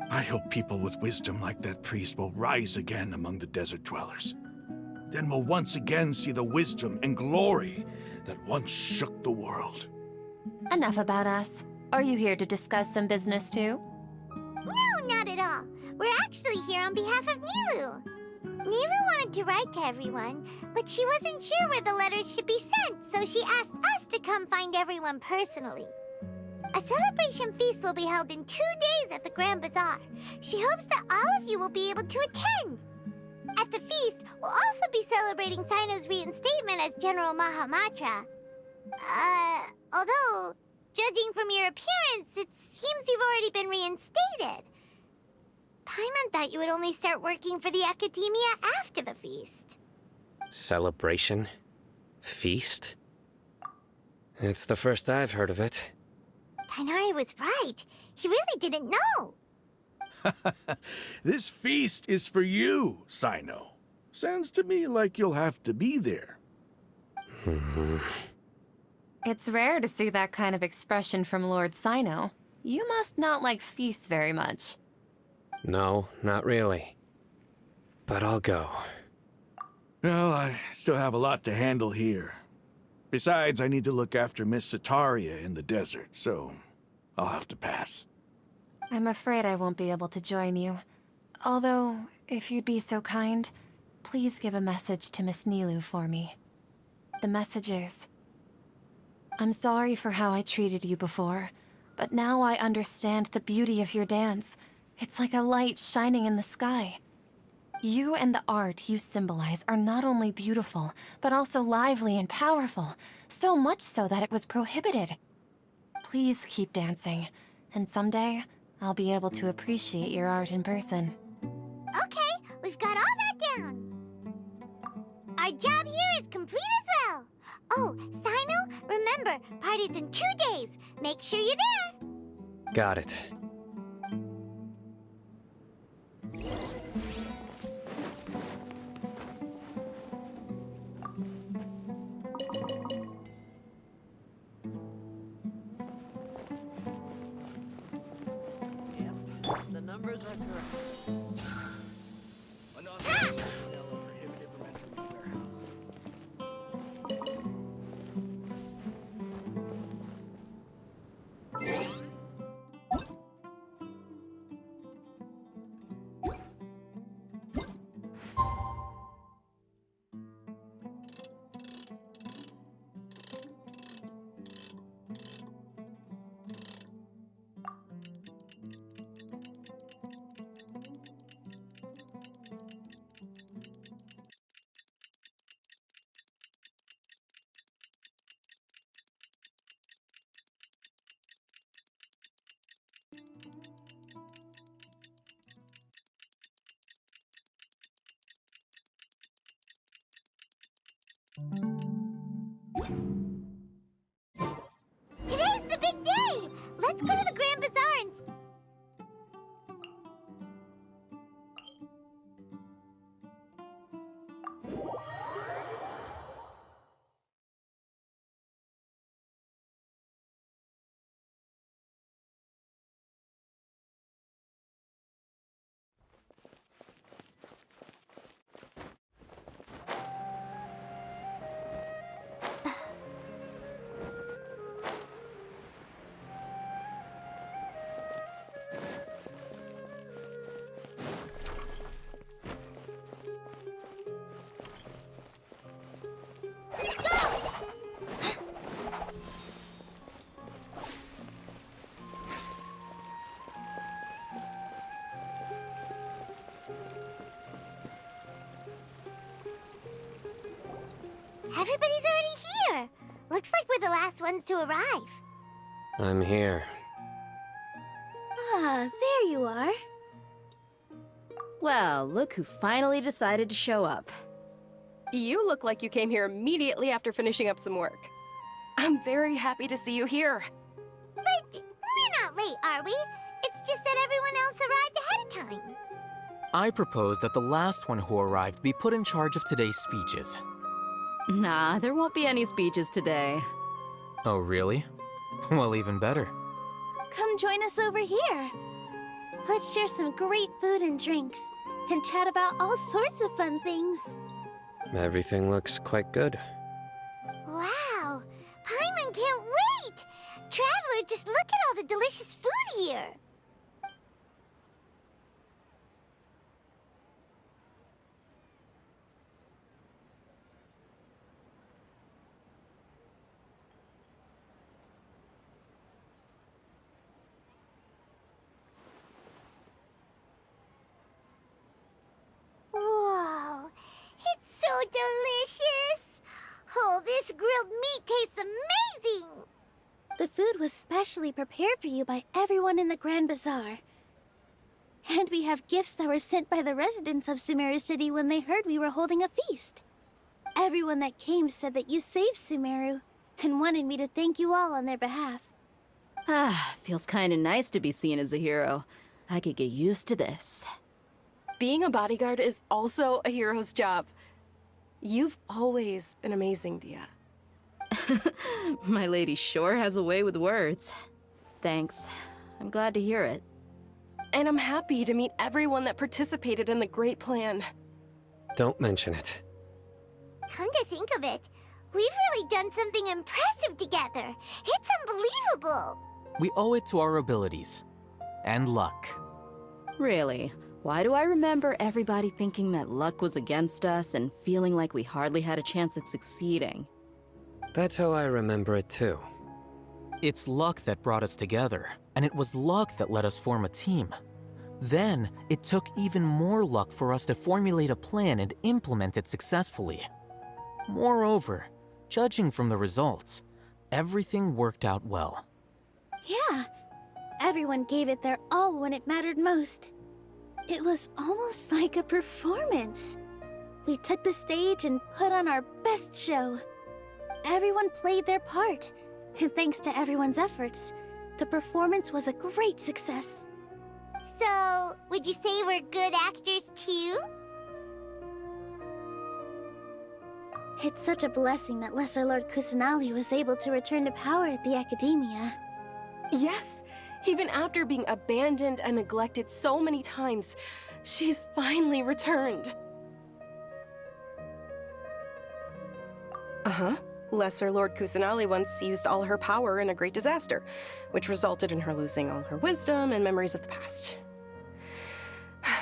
I hope people with wisdom like that priest will rise again among the desert dwellers. Then we'll once again see the wisdom and glory that once shook the world. Enough about us. Are you here to discuss some business too? No, not at all. We're actually here on behalf of Nilu. Nilu wanted to write to everyone, but she wasn't sure where the letters should be sent, so she asked us to come find everyone personally. A celebration feast will be held in 2 days at the Grand Bazaar. She hopes that all of you will be able to attend. At the feast, we'll also be celebrating Sino's reinstatement as General Mahamatra. Although, judging from your appearance, it seems you've already been reinstated. Paimon thought you would only start working for the Academia after the feast. Celebration? Feast? It's the first I've heard of it. Tighnari was right. He really didn't know. This feast is for you, Sino. Sounds to me like you'll have to be there. It's rare to see that kind of expression from Lord Sino. You must not like feasts very much. No, not really. But I'll go. Well, I still have a lot to handle here. Besides, I need to look after Miss Sataria in the desert, so I'll have to pass. I'm afraid I won't be able to join you. Although, if you'd be so kind, please give a message to Miss Nilu for me. The message is, I'm sorry for how I treated you before, but now I understand the beauty of your dance. It's like a light shining in the sky. You and the art you symbolize are not only beautiful, but also lively and powerful, so much so that it was prohibited. Please keep dancing, and someday, I'll be able to appreciate your art in person. Okay, we've got all that down. Our job here is complete as well. Oh, Sino, remember, party's in 2 days. Make sure you're there. Got it. The numbers are correct. Today's the big day! Let's go to the Grand Bazaar and... Everybody's already here. Looks like we're the last ones to arrive. I'm here. Ah, there you are. Well, look who finally decided to show up. You look like you came here immediately after finishing up some work. I'm very happy to see you here. But we're not late, are we? It's just that everyone else arrived ahead of time. I propose that the last one who arrived be put in charge of today's speeches. Nah, there won't be any speeches today. Oh, really? Well, even better. Come join us over here. Let's share some great food and drinks, and chat about all sorts of fun things. Everything looks quite good. Wow! Paimon can't wait! Traveler, just look at all the delicious food here! Whoa! It's so delicious! Oh, this grilled meat tastes amazing! The food was specially prepared for you by everyone in the Grand Bazaar. And we have gifts that were sent by the residents of Sumeru City when they heard we were holding a feast. Everyone that came said that you saved Sumeru, and wanted me to thank you all on their behalf. Ah, feels kinda nice to be seen as a hero. I could get used to this. Being a bodyguard is also a hero's job. You've always been amazing, Dia. My lady sure has a way with words. Thanks. I'm glad to hear it. And I'm happy to meet everyone that participated in the great plan. Don't mention it. Come to think of it, we've really done something impressive together. It's unbelievable. We owe it to our abilities. And luck. Really? Why do I remember everybody thinking that luck was against us and feeling like we hardly had a chance of succeeding? That's how I remember it too. It's luck that brought us together, and it was luck that let us form a team. Then, it took even more luck for us to formulate a plan and implement it successfully. Moreover, judging from the results, everything worked out well. Yeah, everyone gave it their all when it mattered most. It was almost like a performance. We took the stage and put on our best show. Everyone played their part, and thanks to everyone's efforts, the performance was a great success. So, would you say we're good actors too? It's such a blessing that Lesser Lord Kusanali was able to return to power at the Academia. Yes, even after being abandoned and neglected so many times, she's finally returned. Uh-huh. Lesser Lord Kusanali once used all her power in a great disaster, which resulted in her losing all her wisdom and memories of the past.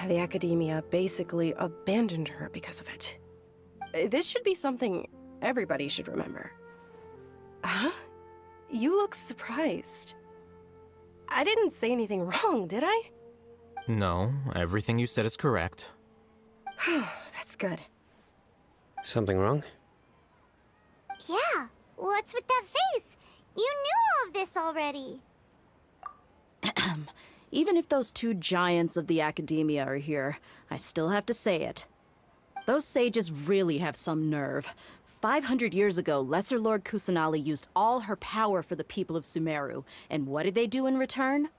The Academia basically abandoned her because of it. This should be something everybody should remember. Huh? You look surprised. I didn't say anything wrong, did I? No, everything you said is correct. That's good. Something wrong? Yeah, what's with that face? You knew all of this already. Even if those two giants of the Academia are here, I still have to say it. Those sages really have some nerve. 500 years ago, Lesser Lord Kusanali used all her power for the people of Sumeru, and what did they do in return?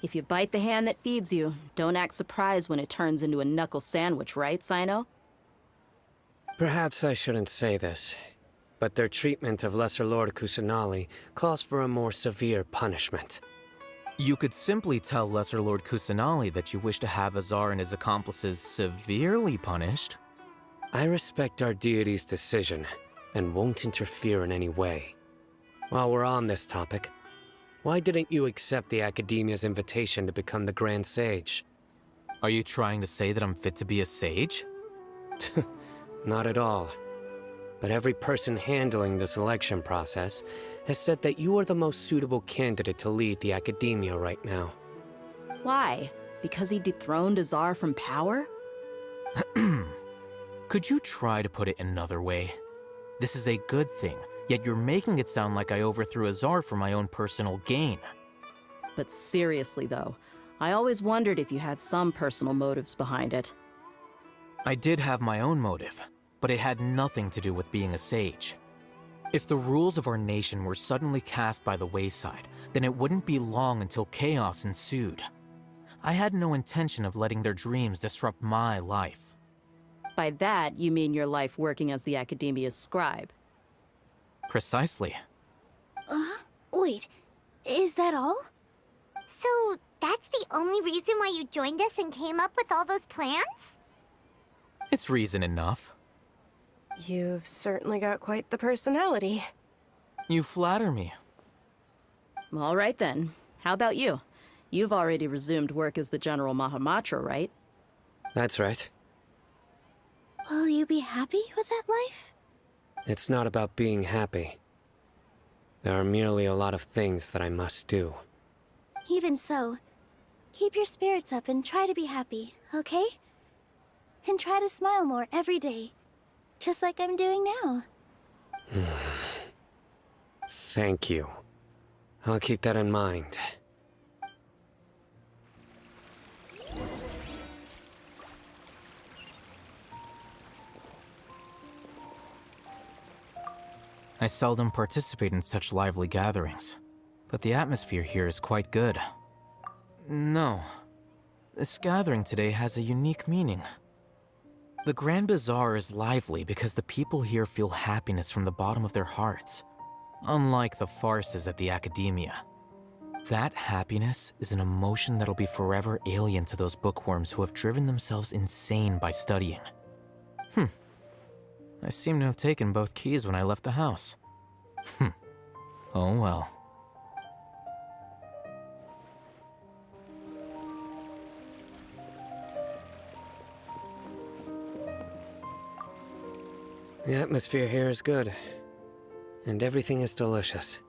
If you bite the hand that feeds you, don't act surprised when it turns into a knuckle sandwich, right, Sino? Perhaps I shouldn't say this, but their treatment of Lesser Lord Kusanali calls for a more severe punishment. You could simply tell Lesser Lord Kusanali that you wish to have Azar and his accomplices severely punished. I respect our deity's decision, and won't interfere in any way. While we're on this topic, why didn't you accept the Academia's invitation to become the Grand Sage? Are you trying to say that I'm fit to be a sage? Not at all. But every person handling the selection process has said that you are the most suitable candidate to lead the Academia right now. Why? Because he dethroned Azar from power? Could you try to put it another way? This is a good thing, yet you're making it sound like I overthrew Azar for my own personal gain. But seriously though, I always wondered if you had some personal motives behind it. I did have my own motive, but it had nothing to do with being a sage. If the rules of our nation were suddenly cast by the wayside, then it wouldn't be long until chaos ensued. I had no intention of letting their dreams disrupt my life. By that, you mean your life working as the Academia's scribe. Precisely. Wait, is that all? So, that's the only reason why you joined us and came up with all those plans? It's reason enough. You've certainly got quite the personality. You flatter me. All right then. How about you? You've already resumed work as the General Mahamatra, right? That's right. Will you be happy with that life? It's not about being happy. There are merely a lot of things that I must do. Even so, keep your spirits up and try to be happy, okay? And try to smile more every day, just like I'm doing now. Thank you. I'll keep that in mind. I seldom participate in such lively gatherings, but the atmosphere here is quite good. No, this gathering today has a unique meaning. The Grand Bazaar is lively because the people here feel happiness from the bottom of their hearts, unlike the farces at the Academia. That happiness is an emotion that'll be forever alien to those bookworms who have driven themselves insane by studying. I seem to have taken both keys when I left the house. Oh well. The atmosphere here is good, and everything is delicious.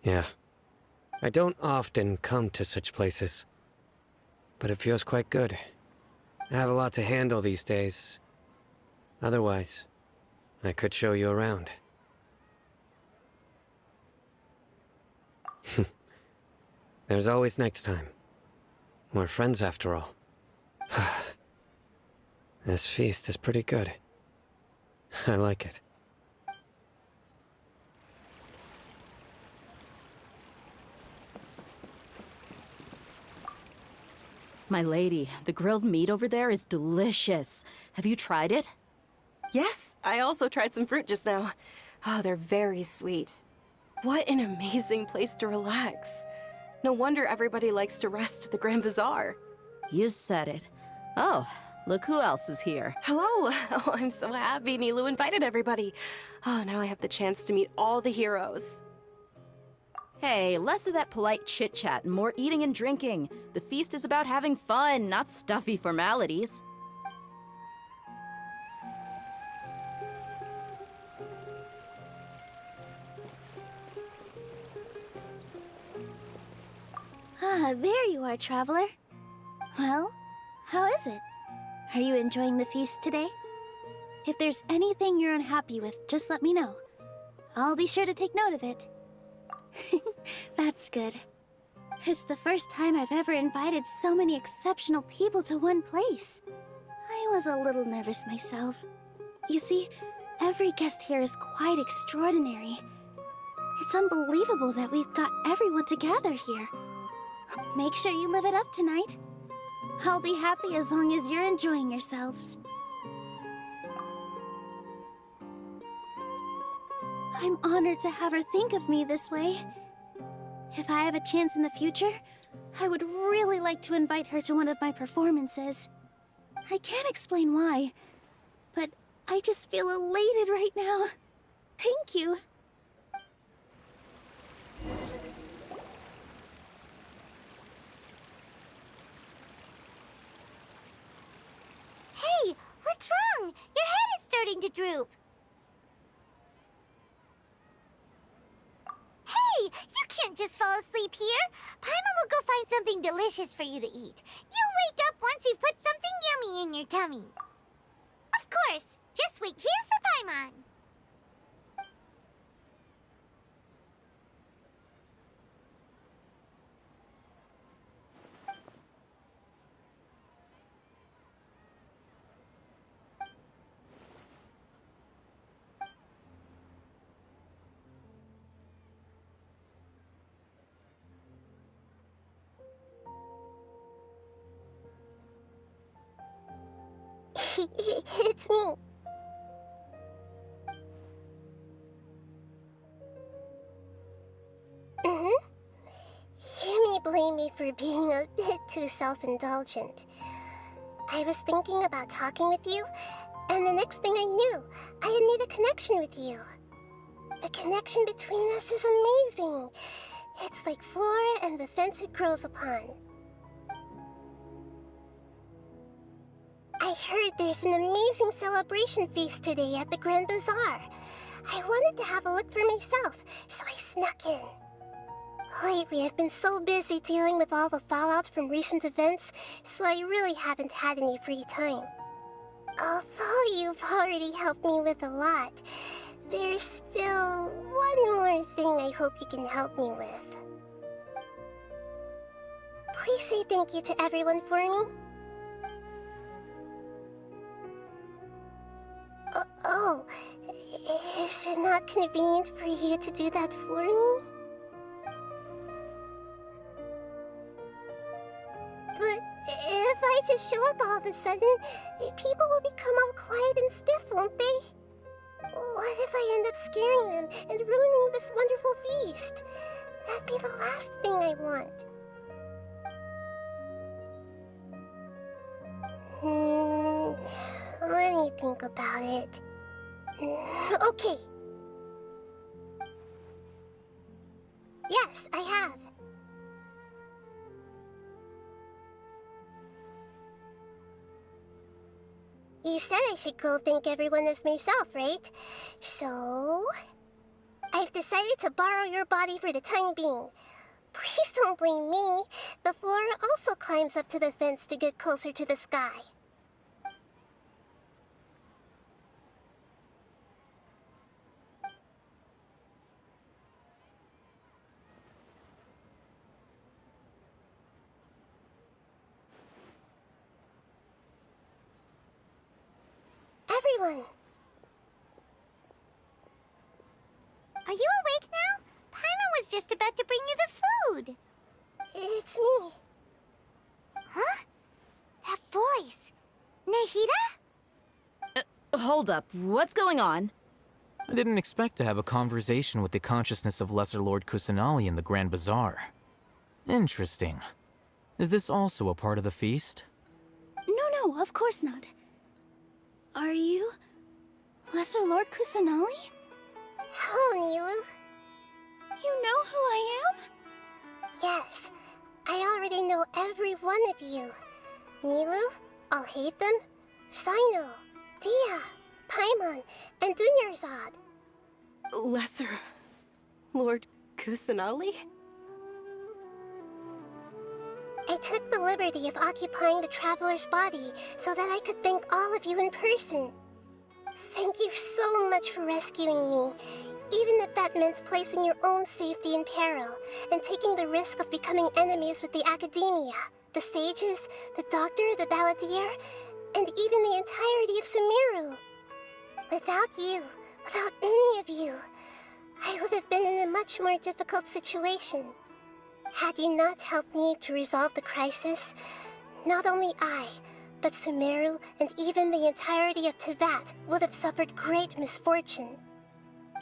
Yeah. I don't often come to such places, but it feels quite good. I have a lot to handle these days. Otherwise, I could show you around. There's always next time. We're friends after all. This feast is pretty good. I like it. My lady, the grilled meat over there is delicious. Have you tried it? Yes, I also tried some fruit just now. Oh, they're very sweet. What an amazing place to relax. No wonder everybody likes to rest at the Grand Bazaar. You said it. Oh, look who else is here. Hello. Oh, I'm so happy Nilou invited everybody. Oh, now I have the chance to meet all the heroes. Hey, less of that polite chit-chat and more eating and drinking. The feast is about having fun, not stuffy formalities. Ah, there you are, traveler. Well, how is it? Are you enjoying the feast today? If there's anything you're unhappy with, just let me know. I'll be sure to take note of it. That's good. It's the first time I've ever invited so many exceptional people to one place. I was a little nervous myself. You see, every guest here is quite extraordinary. It's unbelievable that we've got everyone together here. Make sure you live it up tonight. I'll be happy as long as you're enjoying yourselves. I'm honored to have her think of me this way. If I have a chance in the future, I would really like to invite her to one of my performances. I can't explain why, but I just feel elated right now. Thank you. Hey, what's wrong? Your head is starting to droop. can't just fall asleep here. Paimon will go find something delicious for you to eat. You'll wake up once you've put something yummy in your tummy. Of course, just wait here for Paimon. It's me. You may blame me for being a bit too self-indulgent. I was thinking about talking with you, and the next thing I knew, I had made a connection with you. The connection between us is amazing. It's like flora and the fence it grows upon. I heard there's an amazing celebration feast today at the Grand Bazaar. I wanted to have a look for myself, so I snuck in. Lately, I've been so busy dealing with all the fallout from recent events, so I really haven't had any free time. Although you've already helped me with a lot, there's still one more thing I hope you can help me with. Please say thank you to everyone for me. Oh, is it not convenient for you to do that for me? But if I just show up all of a sudden, people will become all quiet and stiff, won't they? What if I end up scaring them and ruining this wonderful feast? That'd be the last thing I want. Let me think about it. Okay. Yes, I have. You said I should go thank everyone as myself, right? So... I've decided to borrow your body for the time being. Please don't blame me. The flora also climbs up to the fence to get closer to the sky. Everyone! Are you awake now? Paimon was just about to bring you the food. It's me. Huh? That voice. Nahida? Hold up. What's going on? I didn't expect to have a conversation with the consciousness of Lesser Lord Kusanali in the Grand Bazaar. Interesting. Is this also a part of the feast? No, of course not. Are you... Lesser Lord Kusanali? Hello, Nilu. You know who I am? Yes, I already know every one of you. Nilu, Alhaitham, Sino, Dia, Paimon, and Dunyarzad. Lesser Lord Kusanali? I took the liberty of occupying the Traveler's body so that I could thank all of you in person. Thank you so much for rescuing me, even if that meant placing your own safety in peril and taking the risk of becoming enemies with the Academia, the sages, the doctor, the balladeer, and even the entirety of Sumeru. Without you, without any of you, I would have been in a much more difficult situation. Had you not helped me to resolve the crisis, not only I, but Sumeru and even the entirety of Teyvat would have suffered great misfortune.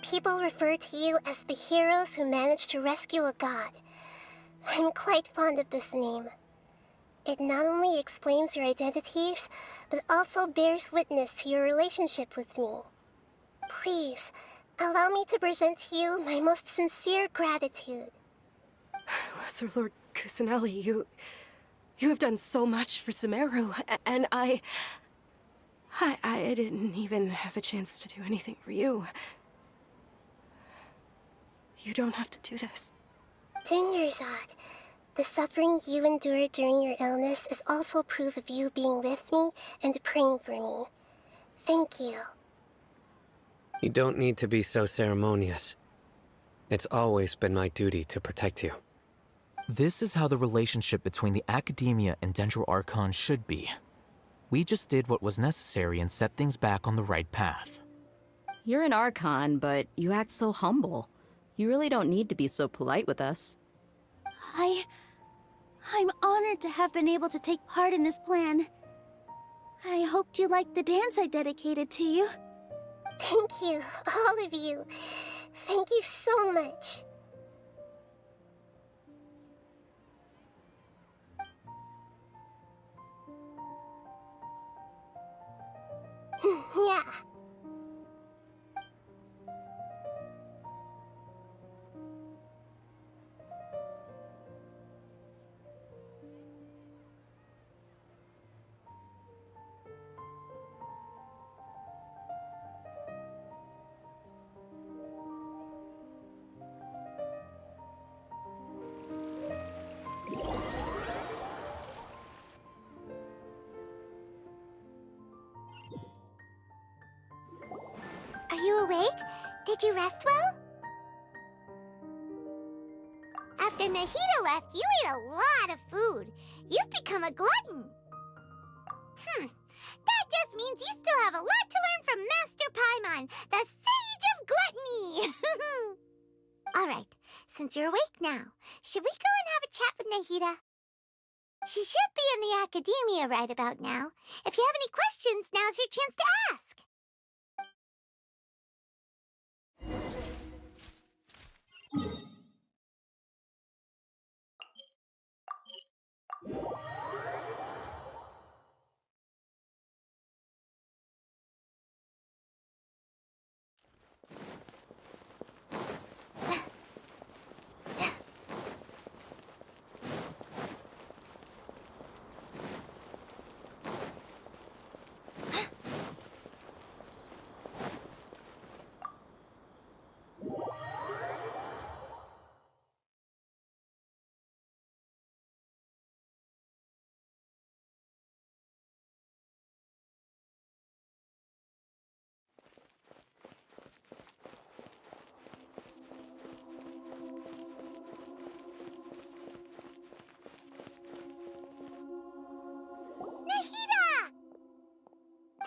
People refer to you as the heroes who managed to rescue a god. I'm quite fond of this name. It not only explains your identities, but also bears witness to your relationship with me. Please, allow me to present to you my most sincere gratitude. Lesser Lord Kusanali, you have done so much for Sumeru, and I didn't even have a chance to do anything for you. You don't have to do this. Dingerzad, the suffering you endured during your illness is also proof of you being with me and praying for me. Thank you. You don't need to be so ceremonious. It's always been my duty to protect you. This is how the relationship between the Academia and Dendro Archon should be. We just did what was necessary and set things back on the right path. You're an Archon, but you act so humble. You really don't need to be so polite with us. I'm honored to have been able to take part in this plan. I hoped you liked the dance I dedicated to you. Thank you, all of you. Thank you so much. Yeah. Are you awake? Did you rest well? After Nahida left, you ate a lot of food. You've become a glutton. That just means you still have a lot to learn from Master Paimon, the Sage of Gluttony! Alright, since you're awake now, should we go and have a chat with Nahida? She should be in the Academia right about now. If you have any questions, now's your chance to ask.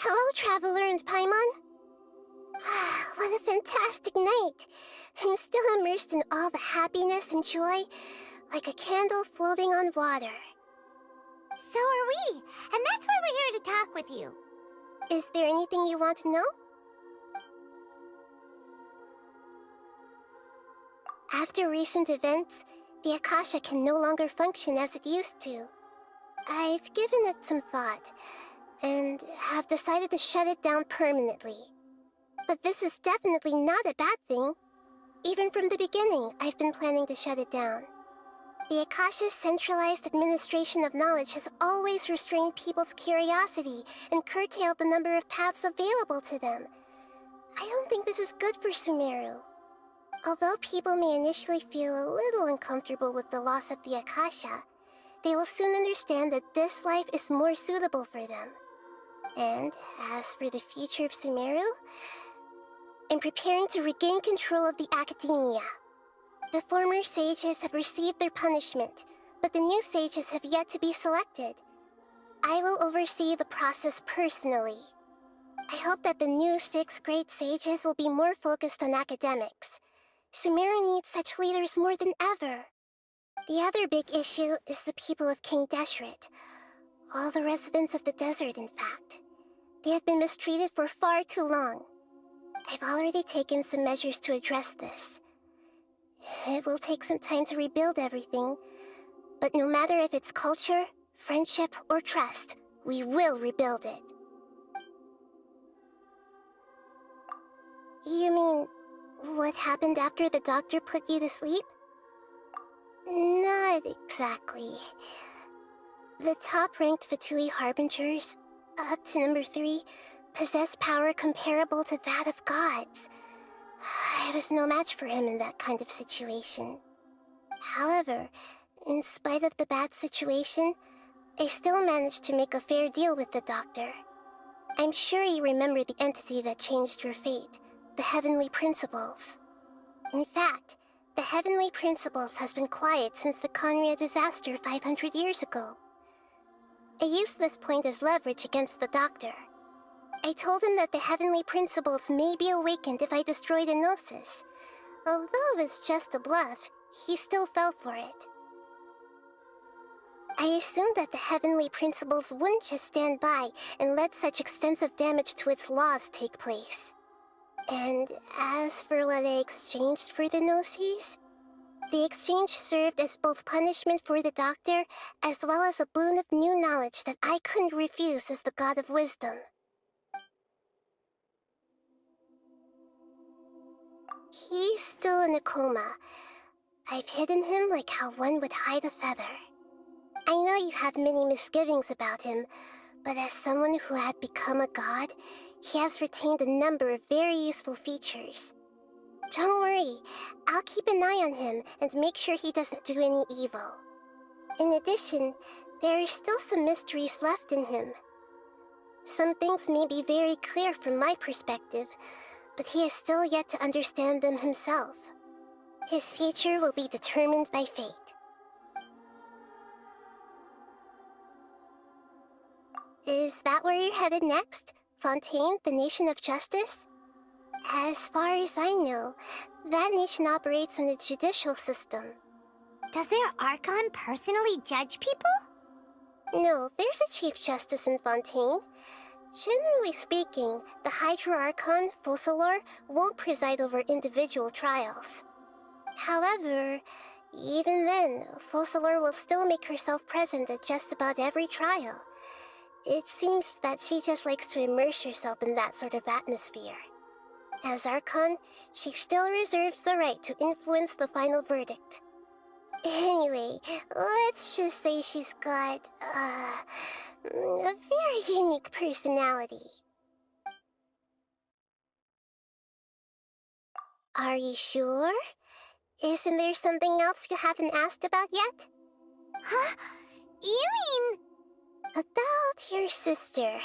Hello, Traveler and Paimon. What a fantastic night. I'm still immersed in all the happiness and joy, like a candle floating on water. So are we, and that's why we're here to talk with you. Is there anything you want to know? After recent events, the Akasha can no longer function as it used to. I've given it some thought, and have decided to shut it down permanently. But this is definitely not a bad thing. Even from the beginning, I've been planning to shut it down. The Akasha's centralized administration of knowledge has always restrained people's curiosity and curtailed the number of paths available to them. I don't think this is good for Sumeru. Although people may initially feel a little uncomfortable with the loss of the Akasha, they will soon understand that this life is more suitable for them. And as for the future of Sumeru, I'm preparing to regain control of the Academia. The former sages have received their punishment, but the new sages have yet to be selected. I will oversee the process personally. I hope that the new 6th grade sages will be more focused on academics. Sumeru needs such leaders more than ever. The other big issue is the people of King Deshret. All the residents of the desert, in fact. They have been mistreated for far too long. I've already taken some measures to address this. It will take some time to rebuild everything, but no matter if it's culture, friendship, or trust, we will rebuild it. You mean, what happened after the doctor put you to sleep? Not exactly. The top-ranked Fatui Harbingers, up to number 3, possess power comparable to that of gods. I was no match for him in that kind of situation. However, in spite of the bad situation, I still managed to make a fair deal with the doctor. I'm sure you remember the entity that changed your fate, the Heavenly Principles. In fact, the Heavenly Principles has been quiet since the Conria disaster 500 years ago. I used this point as leverage against the doctor. I told him that the Heavenly Principles may be awakened if I destroy the Gnosis. Although it's just a bluff, he still fell for it. I assumed that the Heavenly Principles wouldn't just stand by and let such extensive damage to its laws take place. And as for what I exchanged for the Gnosis, the exchange served as both punishment for the doctor as well as a boon of new knowledge that I couldn't refuse as the God of Wisdom. He's still in a coma. I've hidden him like how one would hide a feather. I know you have many misgivings about him, but as someone who had become a god, he has retained a number of very useful features. Don't worry, I'll keep an eye on him and make sure he doesn't do any evil. In addition, there are still some mysteries left in him. Some things may be very clear from my perspective, but he is still yet to understand them himself. His future will be determined by fate. Is that where you're headed next? Fontaine, the Nation of Justice? As far as I know, that nation operates in a judicial system. Does their Archon personally judge people? No, there's a Chief Justice in Fontaine. Generally speaking, the Hydra Archon, Focalor, won't preside over individual trials. However, even then, Focalor will still make herself present at just about every trial. It seems that she just likes to immerse herself in that sort of atmosphere. As Archon, she still reserves the right to influence the final verdict. Anyway, let's just say she's got, a very unique personality. Are you sure? Isn't there something else you haven't asked about yet? Huh? You mean... About your sister.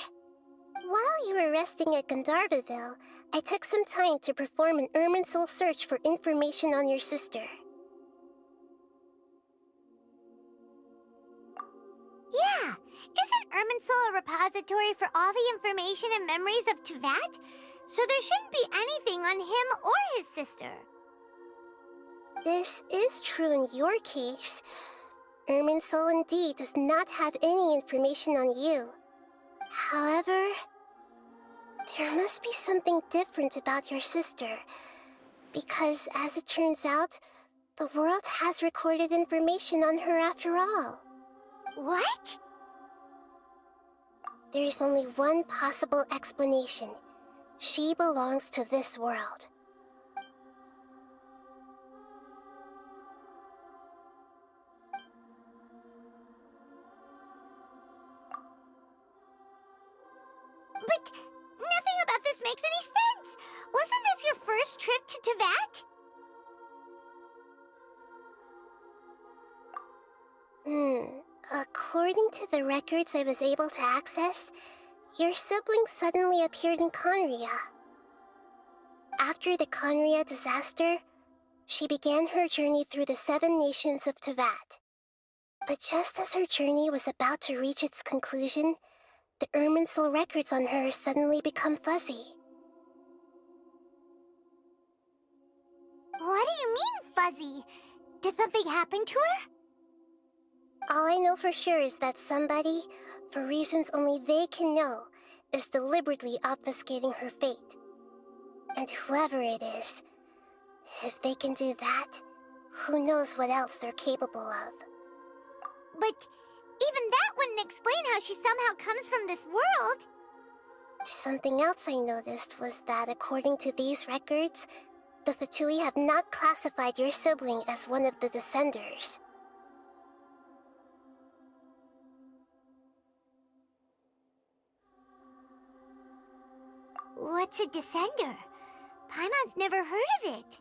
While you were resting at Gandharvaville, I took some time to perform an Irminsul search for information on your sister. Yeah! Isn't Irminsul a repository for all the information and memories of Teyvat? So there shouldn't be anything on him or his sister. This is true in your case. Irminsul indeed does not have any information on you. However, there must be something different about your sister. Because, as it turns out, the world has recorded information on her after all. What? There is only one possible explanation. She belongs to this world. But nothing about this makes any sense! Wasn't this your first trip to Teyvat? According to the records I was able to access, your sibling suddenly appeared in Conria. After the Conria disaster, she began her journey through the 7 nations of Teyvat. But just as her journey was about to reach its conclusion, the Irminsul records on her suddenly become fuzzy. What do you mean, fuzzy? Did something happen to her? All I know for sure is that somebody, for reasons only they can know, is deliberately obfuscating her fate. And whoever it is, if they can do that, who knows what else they're capable of. But even that wouldn't explain how she somehow comes from this world. Something else I noticed was that according to these records, the Fatui have not classified your sibling as one of the Descenders. What's a Descender? Paimon's never heard of it.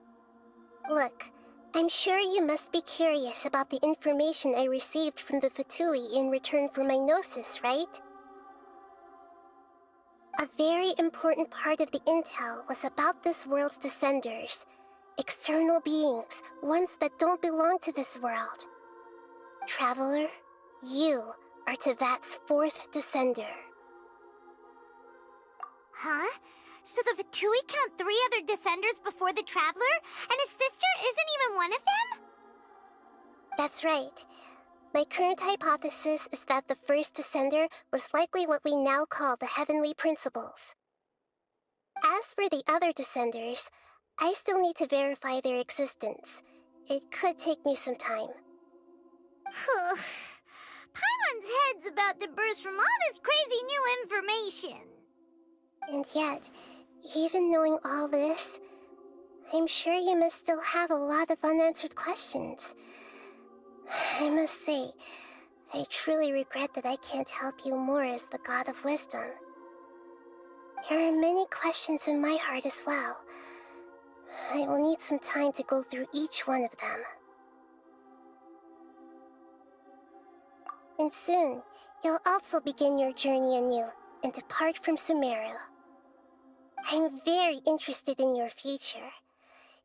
Look, I'm sure you must be curious about the information I received from the Fatui in return for my gnosis, right? A very important part of the intel was about this world's descenders. External beings, ones that don't belong to this world. Traveler, you are Tevat's 4th descender. Huh? So the Fatui count 3 other descenders before the Traveler, and his sister isn't even one of them? That's right. My current hypothesis is that the first descender was likely what we now call the Heavenly Principles. As for the other descenders, I still need to verify their existence. It could take me some time. Paimon's head's about to burst from all this crazy new information. And yet, even knowing all this, I'm sure you must still have a lot of unanswered questions. I must say, I truly regret that I can't help you more as the God of Wisdom. There are many questions in my heart as well. I will need some time to go through each one of them. And soon, you'll also begin your journey anew and depart from Sumeru. I'm very interested in your future.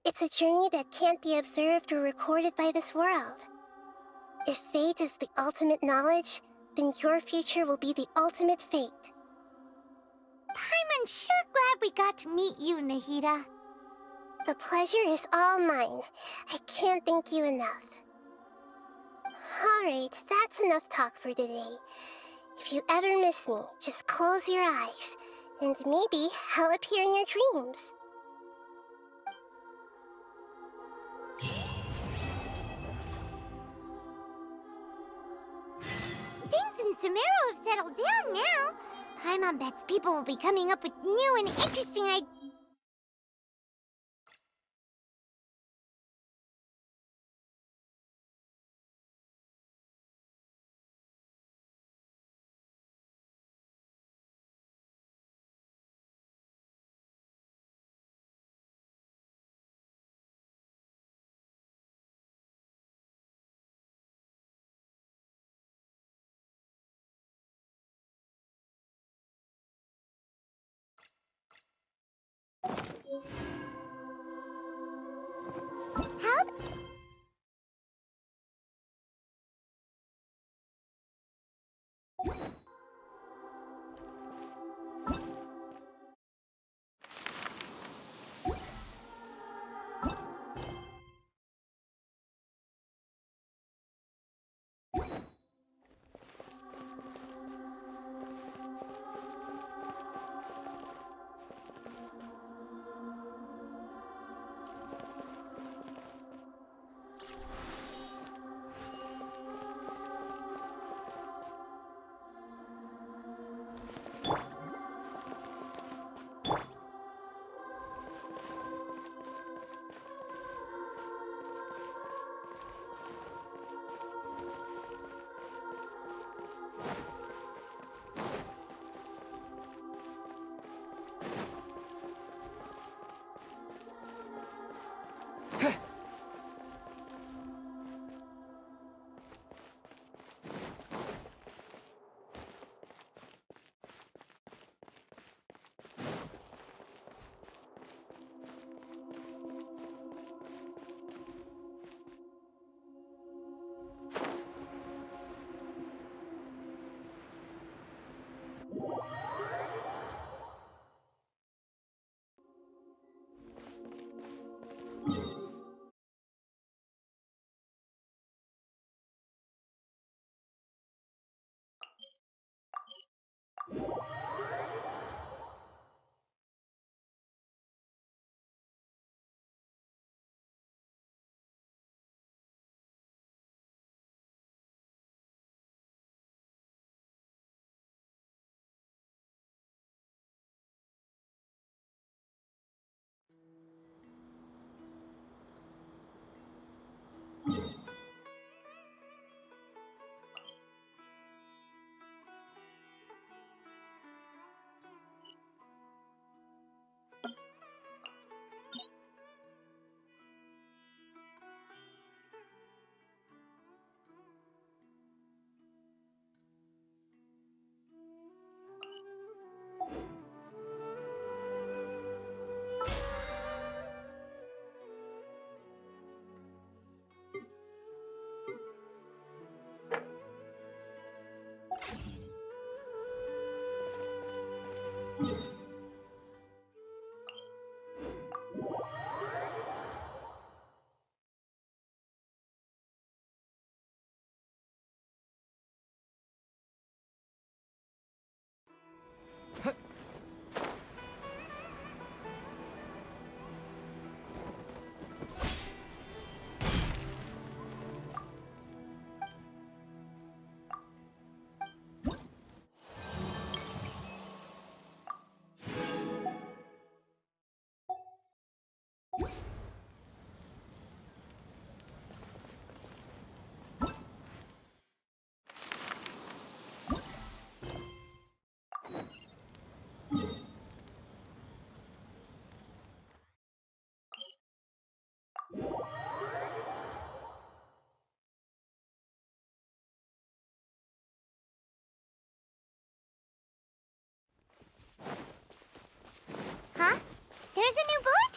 It's a journey that can't be observed or recorded by this world. If fate is the ultimate knowledge, then your future will be the ultimate fate. Paimon's sure glad we got to meet you, Nahida. The pleasure is all mine. I can't thank you enough. Alright, that's enough talk for today. If you ever miss me, just close your eyes, and maybe I'll appear in your dreams. Things in Sumeru have settled down now. Paimon bets people will be coming up with new and interesting ideas. How?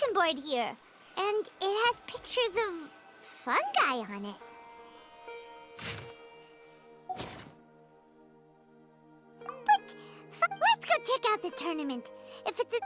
registration board here. And it has pictures of fungi on it. But let's go check out the tournament. If it's a...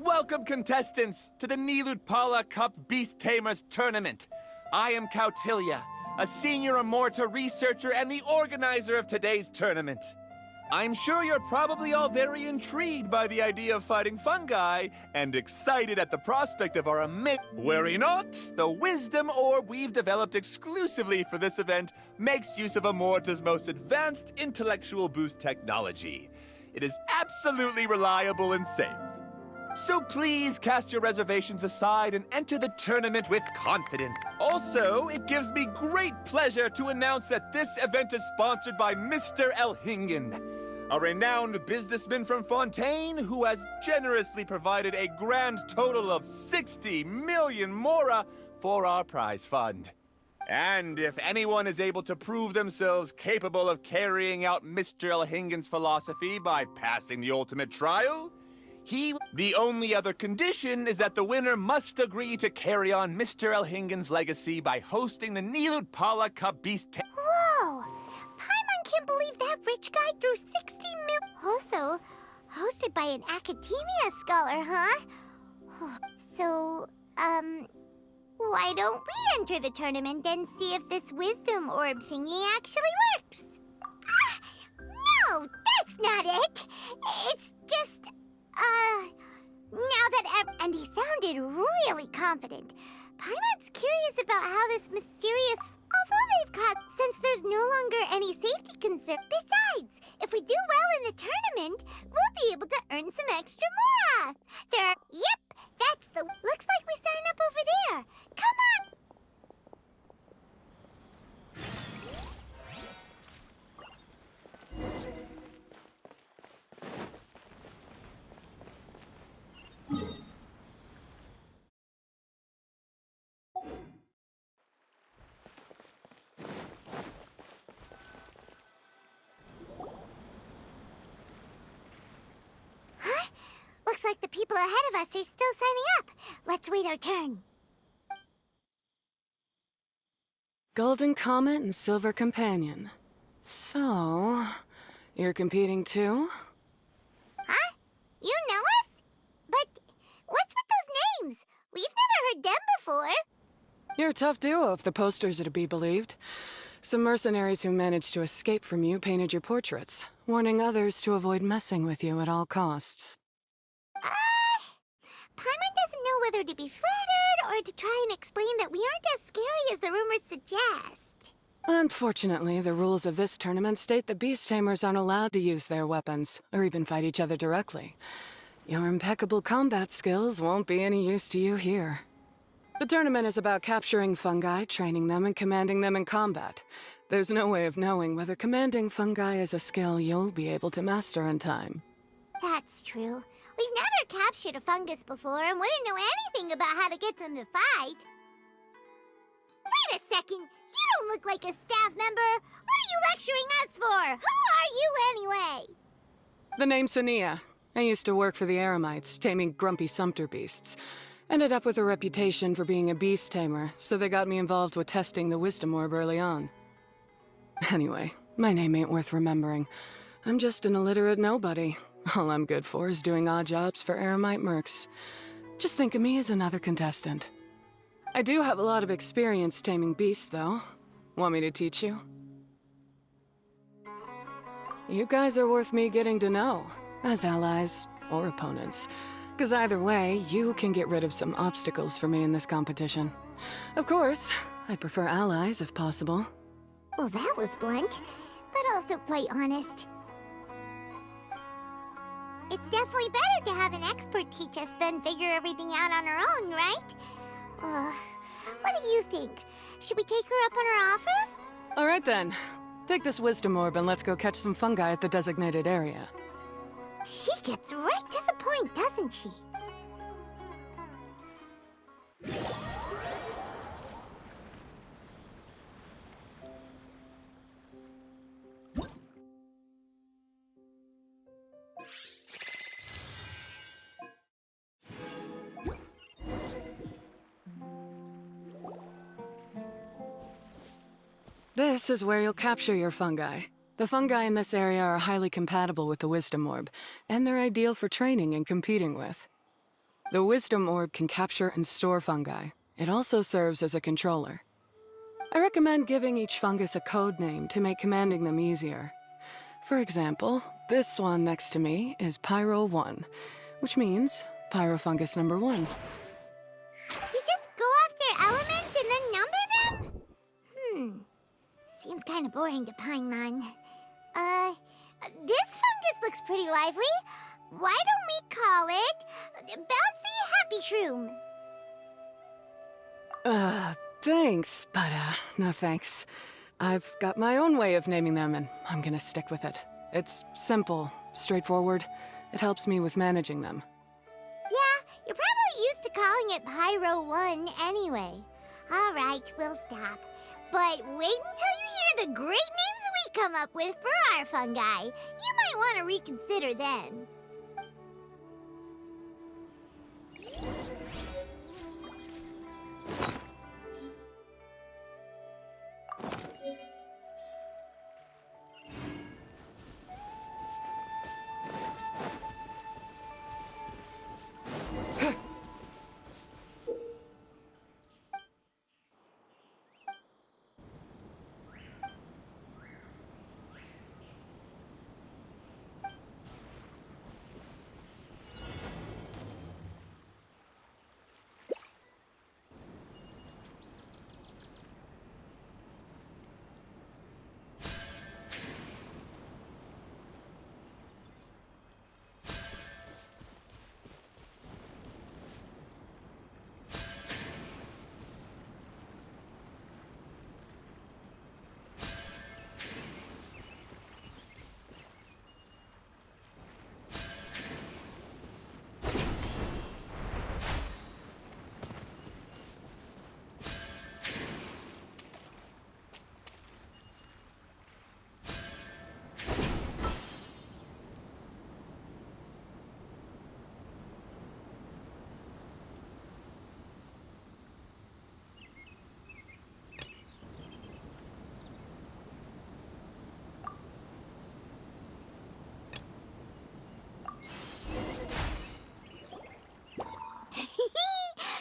Welcome, contestants, to the Nilutpala Cup Beast Tamers Tournament. I am Cautilia, a senior Immorta researcher and the organizer of today's tournament. I'm sure you're probably all very intrigued by the idea of fighting fungi and excited at the prospect of our Worry not! The wisdom orb we've developed exclusively for this event makes use of Immorta's most advanced intellectual boost technology. It is absolutely reliable and safe. So please cast your reservations aside and enter the tournament with confidence. Also, it gives me great pleasure to announce that this event is sponsored by Mr. Elhingen, a renowned businessman from Fontaine who has generously provided a grand total of 60 million mora for our prize fund. And if anyone is able to prove themselves capable of carrying out Mr. Elhingen's philosophy by passing the ultimate trial, the only other condition is that the winner must agree to carry on Mr. Elhingen's legacy by hosting the Nilutpala Cup Beast Whoa! Paimon can't believe that rich guy threw 60 mil... Also, hosted by an academia scholar, huh? So, why don't we enter the tournament and see if this wisdom orb thingy actually works? No, that's not it! It's just... now that and he sounded really confident. Paimon's curious about how this mysterious... Although they've caught... Since there's no longer any safety concern... Besides, if we do well in the tournament, we'll be able to earn some extra mora. Yep, that's the... Looks like we sign up over there. Come on! Looks like the people ahead of us are still signing up. Let's wait our turn. Golden Comet and Silver Companion. So, you're competing too? Huh? You know us? But what's with those names? We've never heard them before. You're a tough duo if the posters are to be believed. Some mercenaries who managed to escape from you painted your portraits, warning others to avoid messing with you at all costs. Paimon doesn't know whether to be flattered or to try and explain that we aren't as scary as the rumors suggest. Unfortunately, the rules of this tournament state that beast tamers aren't allowed to use their weapons, or even fight each other directly. Your impeccable combat skills won't be any use to you here. The tournament is about capturing fungi, training them, and commanding them in combat. There's no way of knowing whether commanding fungi is a skill you'll be able to master in time. That's true. We've never captured a fungus before and wouldn't know anything about how to get them to fight. Wait a second! You don't look like a staff member! What are you lecturing us for? Who are you anyway? The name's Sania. I used to work for the Eremites, taming grumpy sumpter beasts. Ended up with a reputation for being a beast tamer, so they got me involved with testing the wisdom orb early on. Anyway, My name ain't worth remembering. I'm just an illiterate nobody. All I'm good for is doing odd jobs for Eremite mercs. Just think of me as another contestant. I do have a lot of experience taming beasts, though. Want me to teach you? You guys are worth me getting to know, as allies or opponents. Because either way, you can get rid of some obstacles for me in this competition. Of course, I prefer allies if possible. Well, that was blunt, but also quite honest. It's definitely better to have an expert teach us than figure everything out on our own, right? What do you think? Should we take her up on her offer? All right then. Take this wisdom orb and let's go catch some fungi at the designated area. She gets right to the point, doesn't she? This is where you'll capture your fungi. The fungi in this area are highly compatible with the Wisdom Orb, and they're ideal for training and competing with. The Wisdom Orb can capture and store fungi. It also serves as a controller. I recommend giving each fungus a code name to make commanding them easier. For example, this one next to me is Pyro 1, which means Pyrofungus number 1. You just go after elements and then number them? Seems kind of boring to Paimon. This fungus looks pretty lively. Why don't we call it Bouncy Happy Shroom? Thanks, but no thanks. I've got my own way of naming them, and I'm gonna stick with it. It's simple, straightforward. It helps me with managing them. Yeah, you're probably used to calling it Pyro 1 anyway. All right, we'll stop. But wait until you hear the great names we come up with for our fungi. You might want to reconsider then.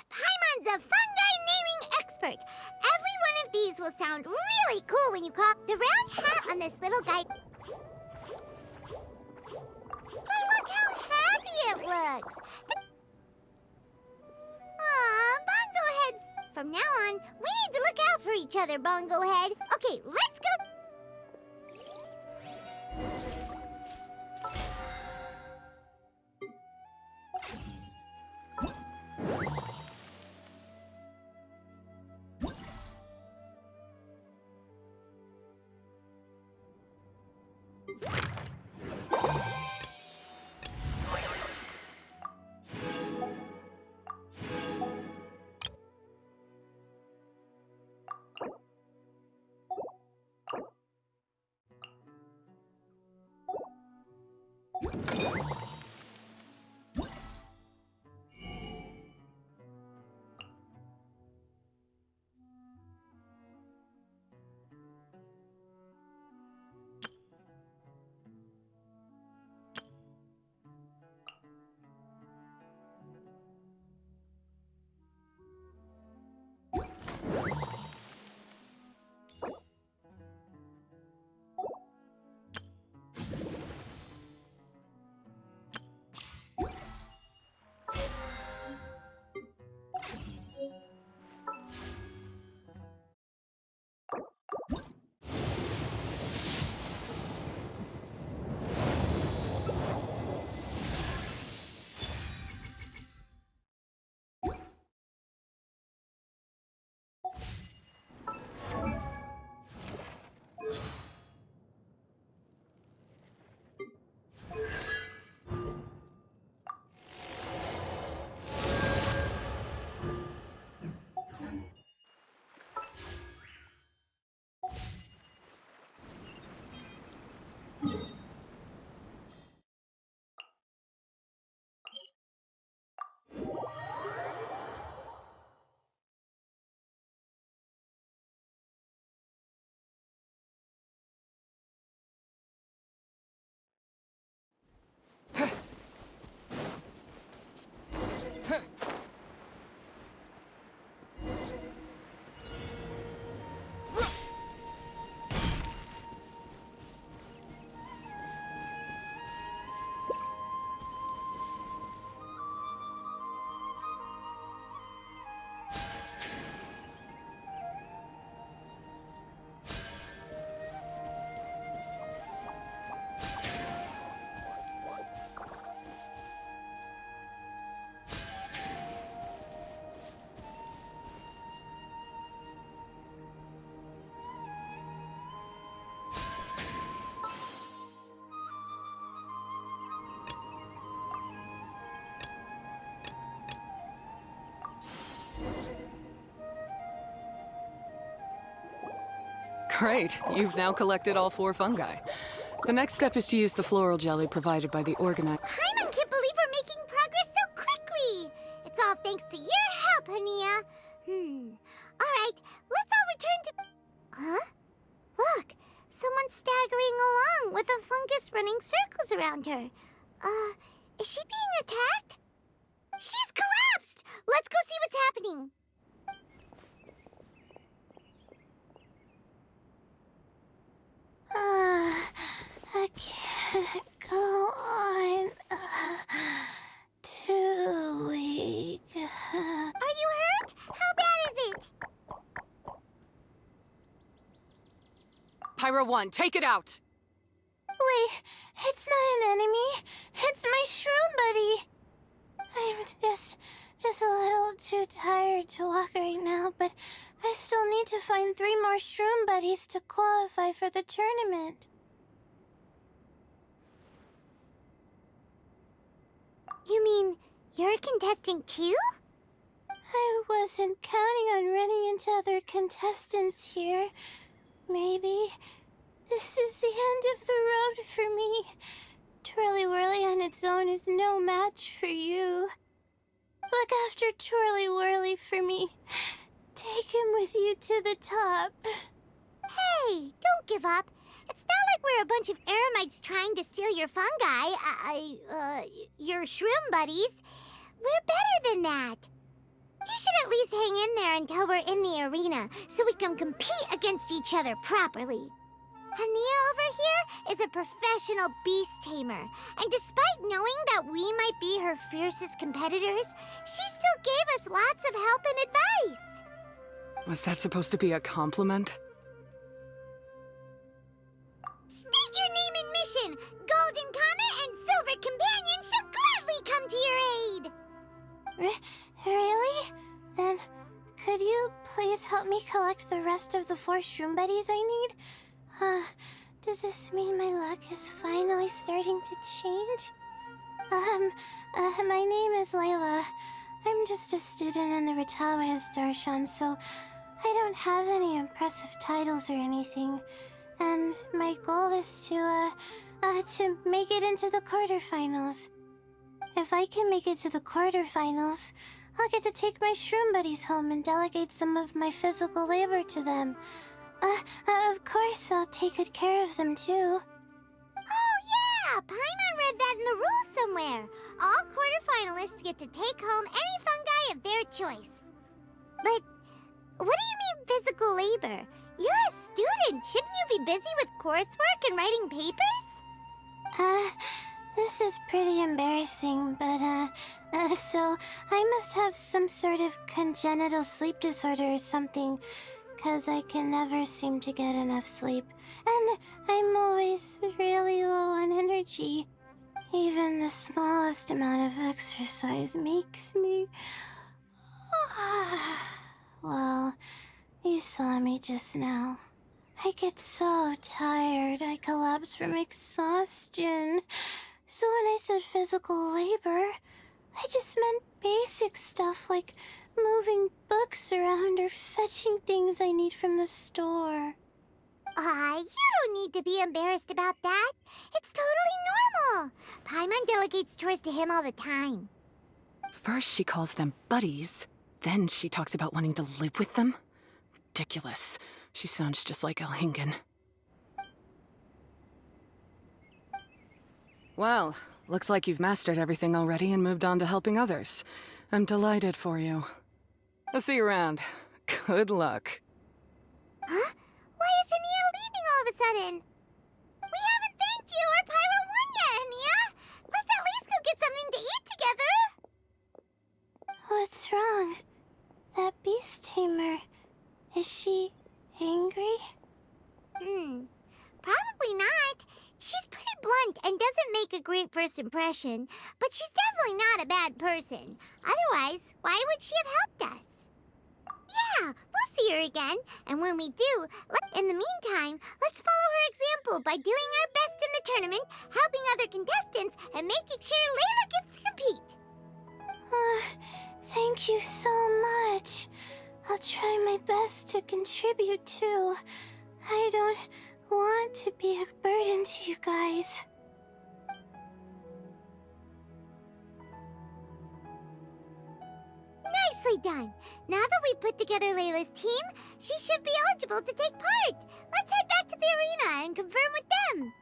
Paimon's a fungi naming expert. Every one of these will sound really cool when you call the round hat on this little guy. Look how happy it looks. Aw, Bongo Heads. From now on, we need to look out for each other, Bongo Head. Okay, let's go. Great, you've now collected all 4 fungi. The next step is to use the floral jelly provided by the organizer. Paimon can't believe we're making progress so quickly! It's all thanks to your help, Hania. Alright, let's all return to... Huh? Look, someone's staggering along with a fungus running circles around her. Is she being attacked? She's collapsed! Let's go see what's happening. I can't go on. Too weak. Are you hurt? How bad is it? Pyro 1, take it out! Wait, it's not an enemy. It's my shroom buddy. I'm just a little too tired to walk right now, but I still need to find 3 more shroom buddies to qualify for the tournament. You mean, you're a contestant too? I wasn't counting on running into other contestants here. Maybe this is the end of the road for me. Twirly Whirly on its own is no match for you. Look after Twirly Whirly for me. Take him with you to the top. Hey, don't give up. It's not like we're a bunch of eremites trying to steal your fungi. Your shroom buddies. We're better than that. You should at least hang in there until we're in the arena, so we can compete against each other properly. Hania over here is a professional beast tamer, and despite knowing that we might be her fiercest competitors, she still gave us lots of help and advice. Was that supposed to be a compliment? State your name and mission! Golden Comet and Silver Companion shall gladly come to your aid! Really? Then, could you please help me collect the rest of the 4 shroom buddies I need? Does this mean my luck is finally starting to change? My name is Layla. I'm just a student in the Ratawe Darshan, so I don't have any impressive titles or anything. And my goal is to make it into the quarterfinals. If I can make it to the quarterfinals, I'll get to take my shroom buddies home and delegate some of my physical labor to them. Of course, I'll take good care of them, too. Oh, yeah! Paimon read that in the rules somewhere. All quarterfinalists get to take home any fungi of their choice. But what do you mean physical labor? You're a student. Shouldn't you be busy with coursework and writing papers? This is pretty embarrassing, but, so I must have some sort of congenital sleep disorder or something, 'cause I can never seem to get enough sleep, and I'm always really low on energy. Even the smallest amount of exercise makes me... Well, you saw me just now. I get so tired, I collapse from exhaustion. So when I said physical labor, I just meant basic stuff like moving books around or fetching things I need from the store. You don't need to be embarrassed about that. It's totally normal. Paimon delegates chores to him all the time. First she calls them buddies, then she talks about wanting to live with them? Ridiculous. She sounds just like Elhingen. Well, looks like you've mastered everything already and moved on to helping others. I'm delighted for you. I'll see you around. Good luck. Huh? Why is Hania leaving all of a sudden? We haven't thanked you or Pyro 1 yet, Hania! Let's at least go get something to eat together! What's wrong? That beast tamer, is she angry? Probably not. She's pretty blunt and doesn't make a great first impression, but she's definitely not a bad person. Otherwise, why would she have helped us? Yeah, we'll see her again, and when we do, in the meantime, let's follow her example by doing our best in the tournament, helping other contestants, and making sure Layla gets to compete. Thank you so much. I'll try my best to contribute too. I don't want to be a burden to you guys. Nicely done! Now that we put together Layla's team, she should be eligible to take part! Let's head back to the arena and confirm with them!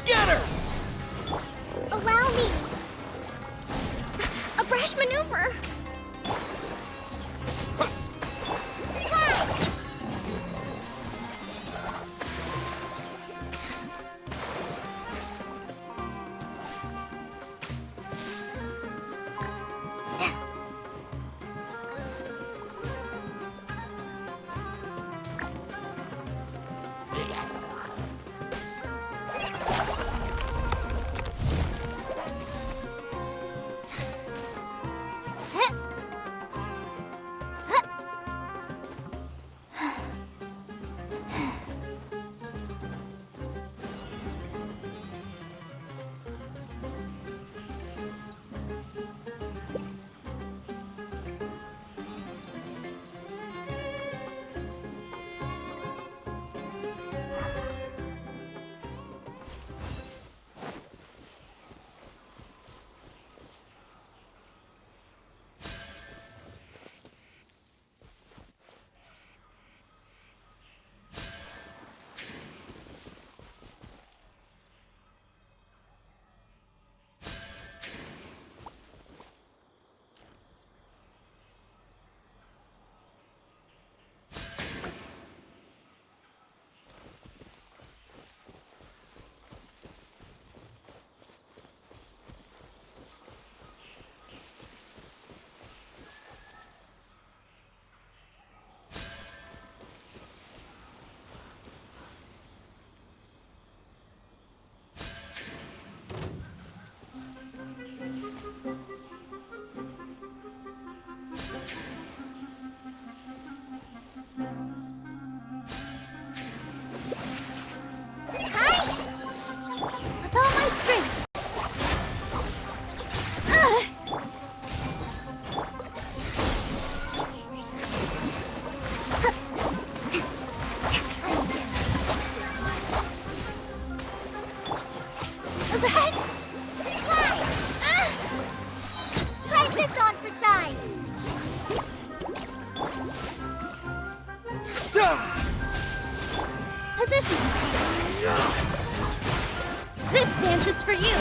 Let's get her! Allow me! A brash maneuver! With all my strength! Try this on for size. Positions! This dance is for you!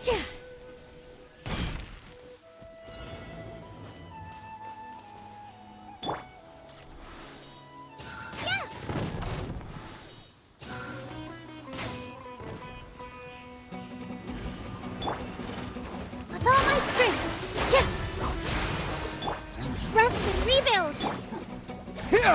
With all my strength! Rest and rebuild! Go!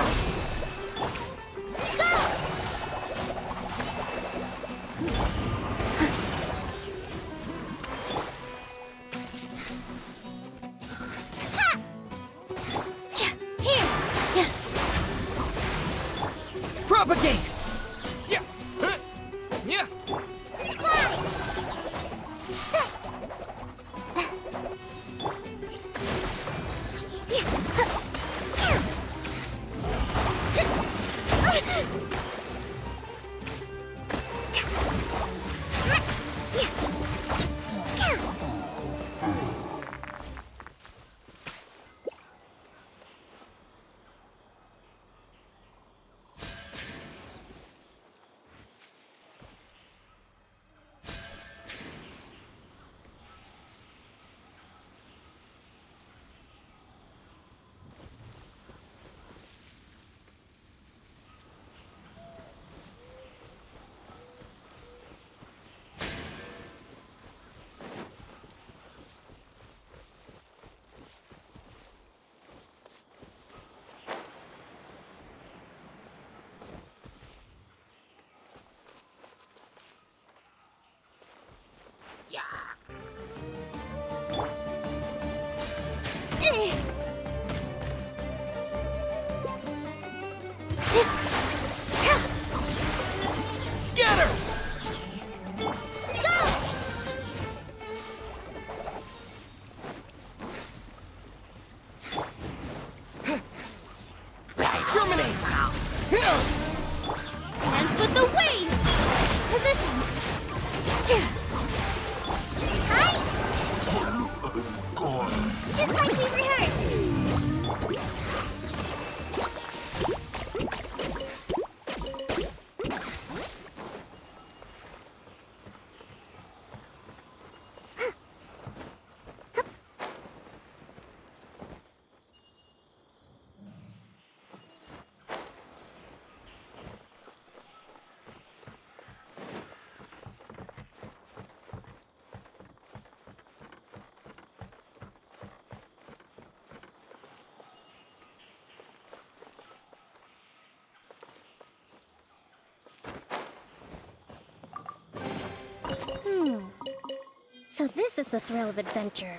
Propagate! Yeah. Yeah. Scatter! Terminate! Dance with the waves! Positions! Hi! Just like we rehearsed! So this is the thrill of adventure.